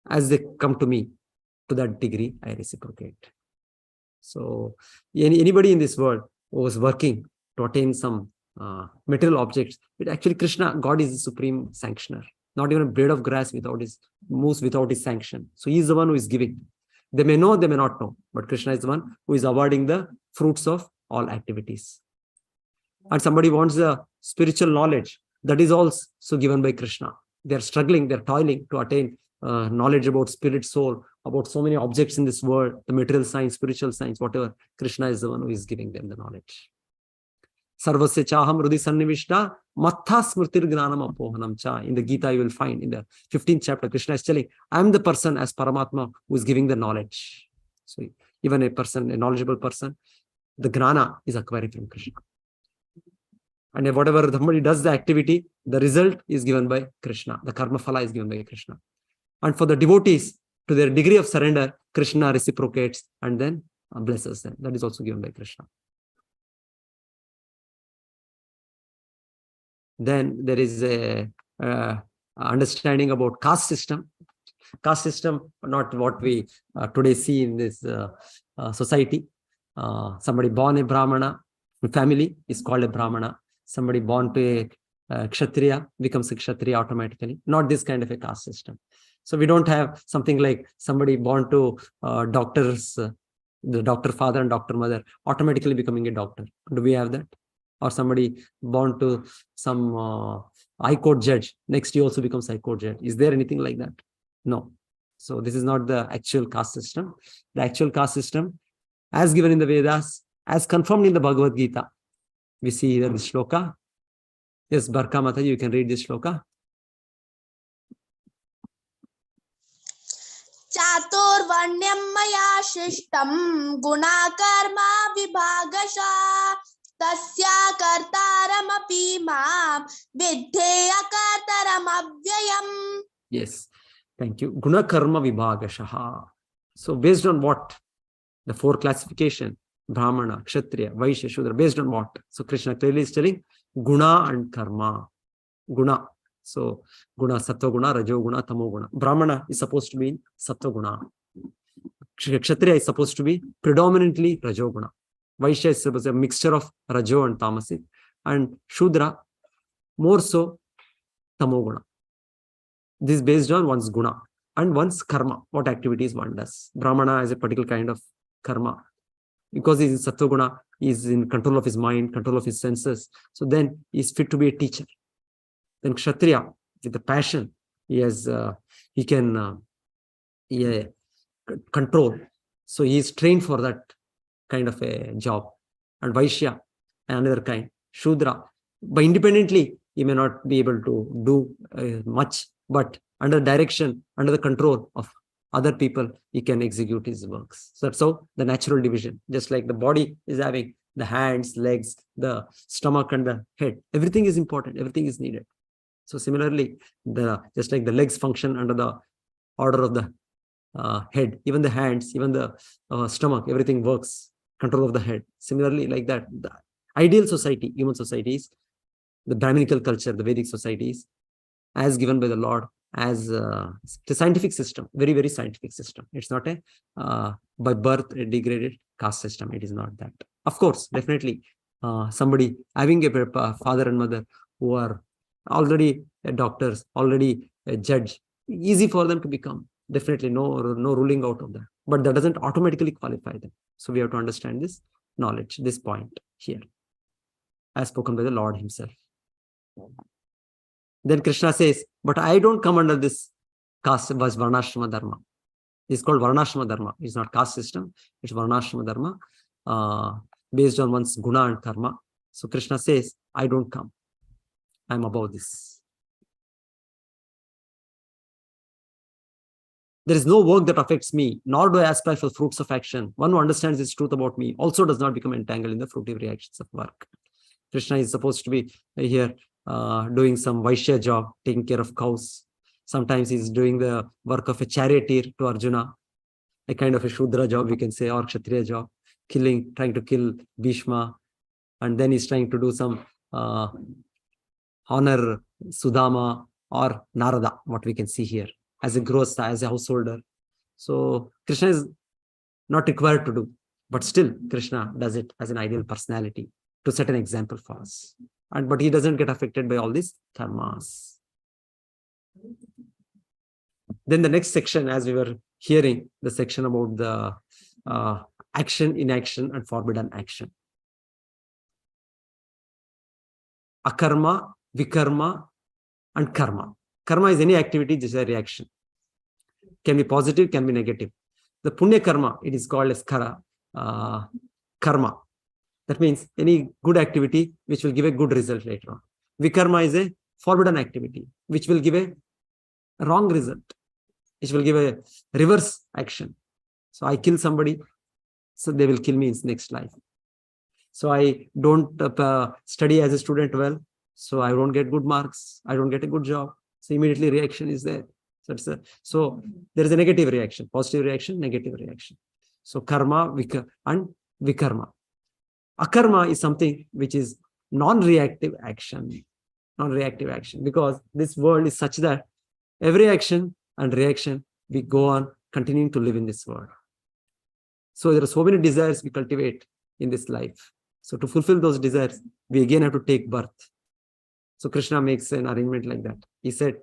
as they come to me, to that degree, I reciprocate. So anybody in this world who is working to attain some material objects, but actually Krishna, God is the supreme sanctioner. Not even a blade of grass moves without his sanction. So he is the one who is giving. They may know, they may not know, but Krishna is the one who is awarding the fruits of all activities. And somebody wants the spiritual knowledge, that is also given by Krishna. They are struggling, they are toiling to attain knowledge about spirit, soul, about so many objects in this world, the material science, spiritual science, whatever. Krishna is the one who is giving them the knowledge. Sarvasya chaham rudhi sannivishta matha smritir gnanam apohanam cha. In the Gita, you will find in the 15th chapter, Krishna is telling, I am the person as Paramatma who is giving the knowledge. So even a person, a knowledgeable person, the gnana is acquiring from Krishna. And whatever somebody does the activity, the result is given by Krishna. The karma phala is given by Krishna. And for the devotees, to their degree of surrender, Krishna reciprocates and then blesses them. That is also given by Krishna. Then there is a understanding about caste system. Caste system, not what we today see in this society. Somebody born a Brahmana family is called a Brahmana. Somebody born to a Kshatriya becomes a Kshatriya automatically. Not this kind of a caste system. So we don't have something like somebody born to doctors, the doctor father and doctor mother automatically becoming a doctor. Do we have that? Or somebody born to some high court judge, next he also becomes high court judge. Is there anything like that? No. So this is not the actual caste system. The actual caste system, as given in the Vedas, as confirmed in the Bhagavad Gita. We see here the shloka. Yes, Barka Mataji, you can read this shloka. चातुर्वर्ण्यं मया शिष्टं गुणाकर्मा विभागशः तस्या कर्तारमपि मां विद्धेय कर्तारमव्ययम्. Yes, thank you. Guna karma vibhagashaha. So based on what? The four classification, Brahmana, Kshatriya, Vaishya, Shudra, based on what? So Krishna clearly is telling guna and karma. Guna. So guna, sattva guna, rajo guna, tamo guna. Brahmana is supposed to be in sattva guna. Kshatriya is supposed to be predominantly rajo guna. Vaishya is supposed to be a mixture of rajo and tamasic. And Shudra, more so tamo guna. This is based on one's guna and one's karma, what activities one does. Brahmana has a particular kind of karma. Because he is in sattva guna, he is in control of his mind, control of his senses. So then he is fit to be a teacher. Then Kshatriya, with the passion, he can control. So he is trained for that kind of a job. And Vaishya, another kind. Shudra, but independently, he may not be able to do much, but under direction, under the control of other people, he can execute his works. So that's how the natural division, just like the body is having the hands, legs, the stomach and the head. Everything is important. Everything is needed. So similarly, just like the legs function under the order of the head, even the hands, even the stomach, everything works, control of the head. Similarly, like that, the ideal society, human societies, the Brahminical culture, the Vedic societies, as given by the Lord, as a scientific system, very, very scientific system. It's not a by birth a degraded caste system. It is not that. Of course, definitely, somebody having a father and mother who are already doctors, already a judge, easy for them to become. Definitely no ruling out of that. But that doesn't automatically qualify them. So we have to understand this knowledge, this point here, as spoken by the Lord himself. Then Krishna says, but I don't come under this caste, was Varnashrama Dharma. It's called Varnashrama Dharma. It's not caste system. It's Varnashrama Dharma based on one's guna and karma. So Krishna says, I don't come. I'm above this. There is no work that affects me, nor do I aspire for fruits of action. One who understands this truth about me also does not become entangled in the fruitive reactions of work. Krishna is supposed to be here doing some Vaishya job, taking care of cows. Sometimes he's doing the work of a charioteer to Arjuna, a kind of a Shudra job, we can say, or Kshatriya job, trying to kill Bhishma. And then he's trying to do some honor Sudama or Narada, what we can see here, as a grostha, as a householder. So Krishna is not required to do, but still Krishna does it as an ideal personality to set an example for us. But he doesn't get affected by all these karmas. Then the next section, as we were hearing, the section about the action, inaction, and forbidden action. Akarma, vikarma, and karma. Karma is any activity, this is a reaction. Can be positive, can be negative. The punya karma, it is called as karma. That means any good activity which will give a good result later on. Vikarma is a forbidden activity which will give a wrong result, which will give a reverse action. So I kill somebody, so they will kill me in next life. So I don't study as a student well. So I don't get good marks. I don't get a good job. So immediately reaction is there. So there is a negative reaction, positive reaction, negative reaction. So karma and vikarma. Akarma is something which is non-reactive action. Non-reactive action, because this world is such that every action and reaction, we go on continuing to live in this world. So there are so many desires we cultivate in this life. So to fulfill those desires, we again have to take birth. So Krishna makes an arrangement like that. He said,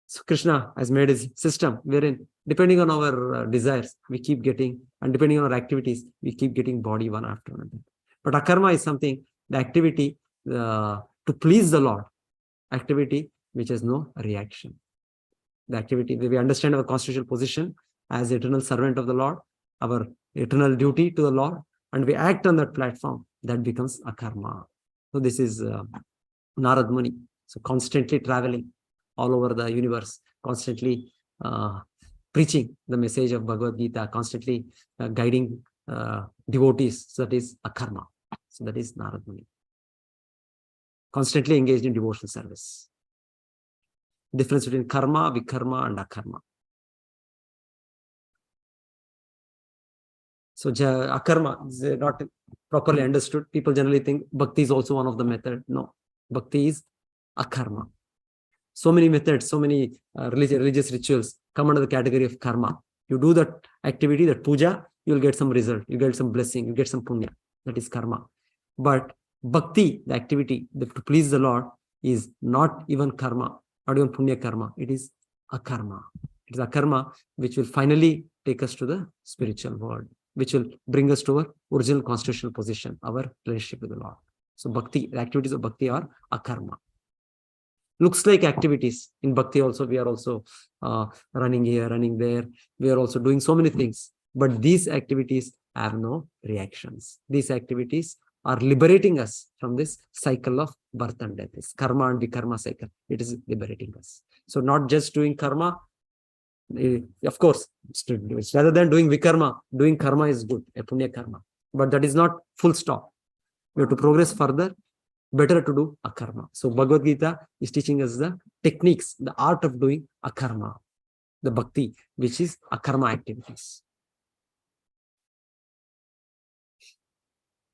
so Krishna has made his system wherein, depending on our desires, we keep getting, and depending on our activities, we keep getting body one after another. But akarma is something, the activity to please the Lord, activity which has no reaction. The activity, we understand our constitutional position as eternal servant of the Lord, our eternal duty to the Lord, and we act on that platform, that becomes akarma. So this is Narad Muni. So constantly traveling all over the universe, constantly preaching the message of Bhagavad Gita, constantly guiding devotees. So that is akarma. So that is Narad Muni. Constantly engaged in devotional service. Difference between karma, vikarma, and akarma. So akarma is not properly understood. People generally think bhakti is also one of the methods. No, bhakti is akarma. So many methods, so many religious rituals come under the category of karma. You do that activity, that puja, you will get some result, you get some blessing, you get some punya. That is karma. But bhakti, the activity to please the Lord, is not even karma, not even punya karma. It is akarma. It is akarma which will finally take us to the spiritual world, which will bring us to our original constitutional position, our relationship with the Lord. So bhakti, the activities of bhakti are akarma. Looks like activities. In bhakti also, we are also running here, running there. We are also doing so many things. But these activities have no reactions. These activities are liberating us from this cycle of birth and death. This karma and vikarma cycle. It is liberating us. So not just doing karma. Of course, rather than doing vikarma, doing karma is good, a punya karma. But that is not full stop. We have to progress further. Better to do akarma. So Bhagavad Gita is teaching us the techniques, the art of doing akarma, the bhakti, which is akarma activities.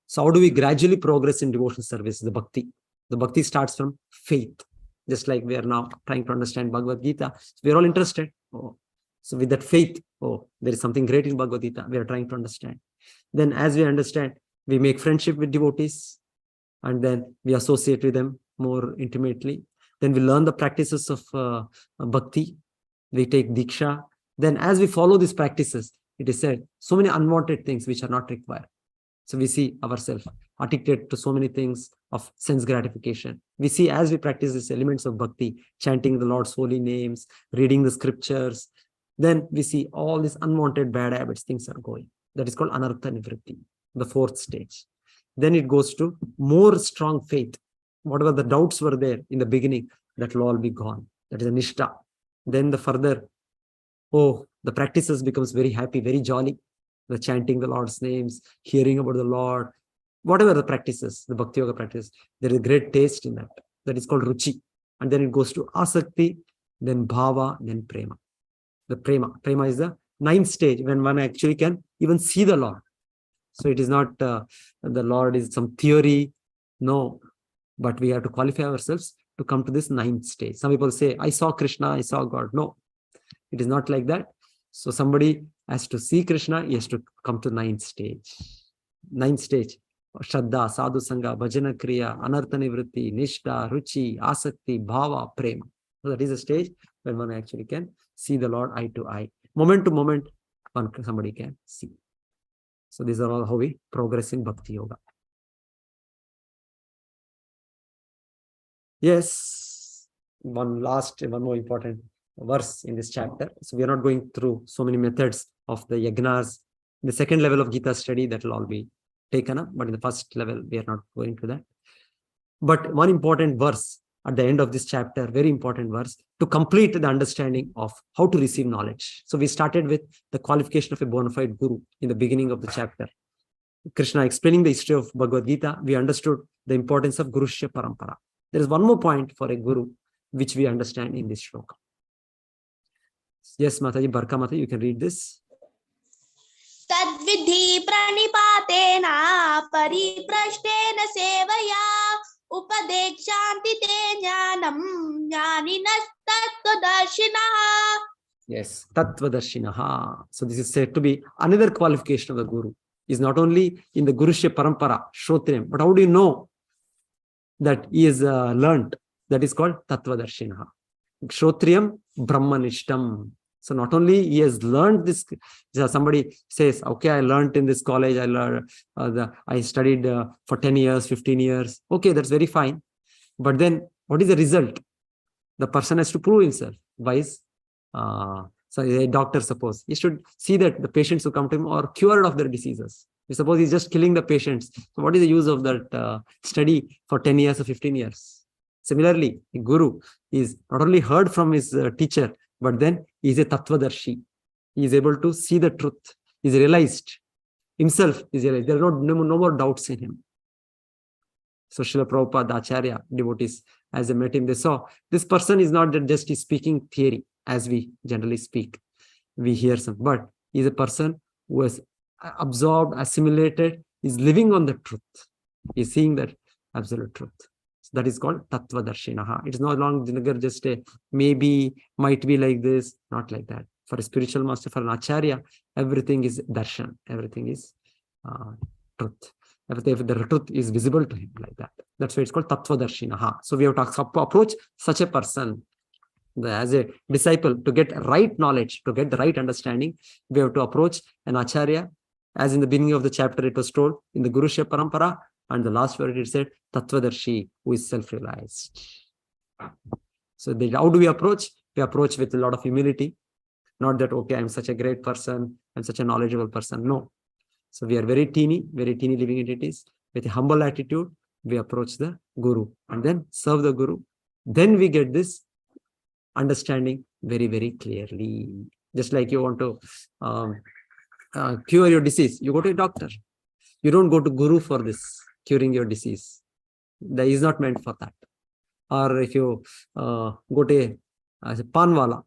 So how do we gradually progress in devotional service? The bhakti. The bhakti starts from faith. Just like we are now trying to understand Bhagavad Gita. So we are all interested. Oh. So with that faith, oh, there is something great in Bhagavad Gita. We are trying to understand. Then as we understand, we make friendship with devotees. And then we associate with them more intimately. Then we learn the practices of bhakti. We take diksha. Then as we follow these practices, it is said, so many unwanted things which are not required. So we see ourselves addicted to so many things of sense gratification. We see as we practice these elements of bhakti, chanting the Lord's holy names, reading the scriptures, then we see all these unwanted bad habits, things are going. That is called anartha nivritti, the fourth stage. Then it goes to more strong faith. Whatever the doubts were there in the beginning, that will all be gone. That is a nishta. Then the further, the practices becomes very happy, very jolly. The chanting the Lord's names, hearing about the Lord, whatever the practices, the bhakti yoga practice, there is a great taste in that. That is called ruchi. And then it goes to asakti, then bhava, then prema. The prema. Prema is the ninth stage when one actually can even see the Lord. So it is not the Lord is some theory, no, but we have to qualify ourselves to come to this ninth stage. Some people say, I saw Krishna, I saw God. No, it is not like that. So somebody has to see Krishna, he has to come to ninth stage. Ninth stage, Shraddha, Sadhu Sangha, Bhajana Kriya, Anartha Nivritti, Nishta, Ruchi, Asakti, Bhava, Prema. So that is a stage when one actually can see the Lord eye to eye. Moment to moment, somebody can see. So these are all how we progress in Bhakti Yoga. Yes, one more important verse in this chapter. So we are not going through so many methods of the yagnas. In the second level of Gita study, that will all be taken up. But in the first level, we are not going to that. But one important verse at the end of this chapter, very important verse, to complete the understanding of how to receive knowledge. So we started with the qualification of a bona fide guru in the beginning of the chapter. Krishna explaining the history of Bhagavad Gita, we understood the importance of Gurushya Parampara. There is one more point for a guru, which we understand in this shloka. Yes, Mataji, Barka Mataji, you can read this. तद्विधि प्रणिपातेन परिप्रष्टेन सेवया उपदेक्षान्ति ते ज्ञानं ज्ञानिनस्तत्त्वदर्शिनः. Yes, Tattvadarshinah. So this is said to be another qualification of the guru. Is not only in the Gurushya Parampara, Shrotriyam, but how do you know that he is learnt? That is called Tattvadarshinah. Shrotriyam Brahmanishtam. So not only he has learned this, somebody says, okay, I learned in this college, I learned, I studied for 10 years, 15 years. Okay, that's very fine. But then what is the result? The person has to prove himself. Wise. So a doctor, suppose, he should see that the patients who come to him are cured of their diseases. Suppose he's just killing the patients. So what is the use of that study for 10 years or 15 years? Similarly, a guru is not only heard from his teacher, but then he is a tattvadarshi. He is able to see the truth. He is realized. Himself is realized. There are no more doubts in him. So Srila Prabhupada, Acharya, devotees, as they met him, they saw this person is not just speaking theory, as we generally speak. We hear some, but he is a person who has absorbed, assimilated, is living on the truth. He is seeing that absolute truth. So that is called Tattvadarshinah. It is no longer just a maybe, might be like this, not like that. For a spiritual master, for an Acharya, everything is darshan, everything is truth. Everything, the truth is visible to him like that. That's why it's called Tattvadarshinah. So we have to approach such a person as a disciple to get right knowledge, to get the right understanding. We have to approach an Acharya, as in the beginning of the chapter it was told, in the Gurushya Parampara, and the last word it said, Tattvadarshi, who is self-realized. So how do we approach? We approach with a lot of humility. Not that, okay, I'm such a great person, I'm such a knowledgeable person. No. So we are very teeny living entities. With a humble attitude, we approach the Guru and then serve the Guru. Then we get this understanding very, very clearly. Just like you want to cure your disease, you go to a doctor. You don't go to Guru for this, curing your disease. That is not meant for that. Or if you go to a panwala,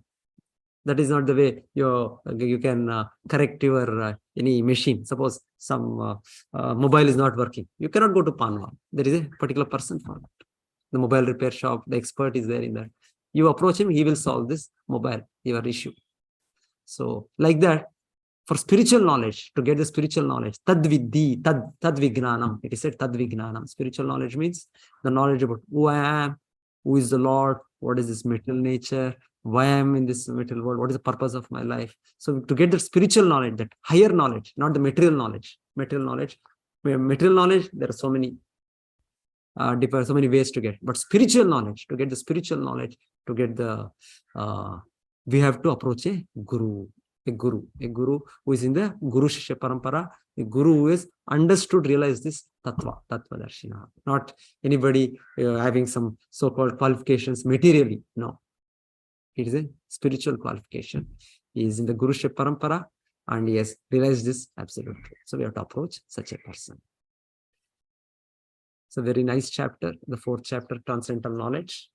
that is not the way you can correct your any machine. Suppose some mobile is not working. You cannot go to panwala. There is a particular person for that. The mobile repair shop, the expert is there in that. You approach him, he will solve this mobile, your issue. So like that, for spiritual knowledge, to get the spiritual knowledge, tadvidhi, tadvignanam. It is said tadvignanam. Spiritual knowledge means the knowledge about who I am, who is the Lord, what is this material nature, why I am in this material world, what is the purpose of my life. So to get the spiritual knowledge, that higher knowledge, not the material knowledge. Material knowledge, there are so many so many ways to get. But spiritual knowledge, to get the spiritual knowledge, to get the we have to approach a guru who is in the Guru Shishya Parampara, a guru who is understood, realized this Tattvadarshina. Not anybody having some so-called qualifications materially. No. It is a spiritual qualification. He is in the Guru Shishya Parampara and he has realized this absolute truth. So we have to approach such a person. It's a very nice chapter, the 4th chapter, Transcendental Knowledge.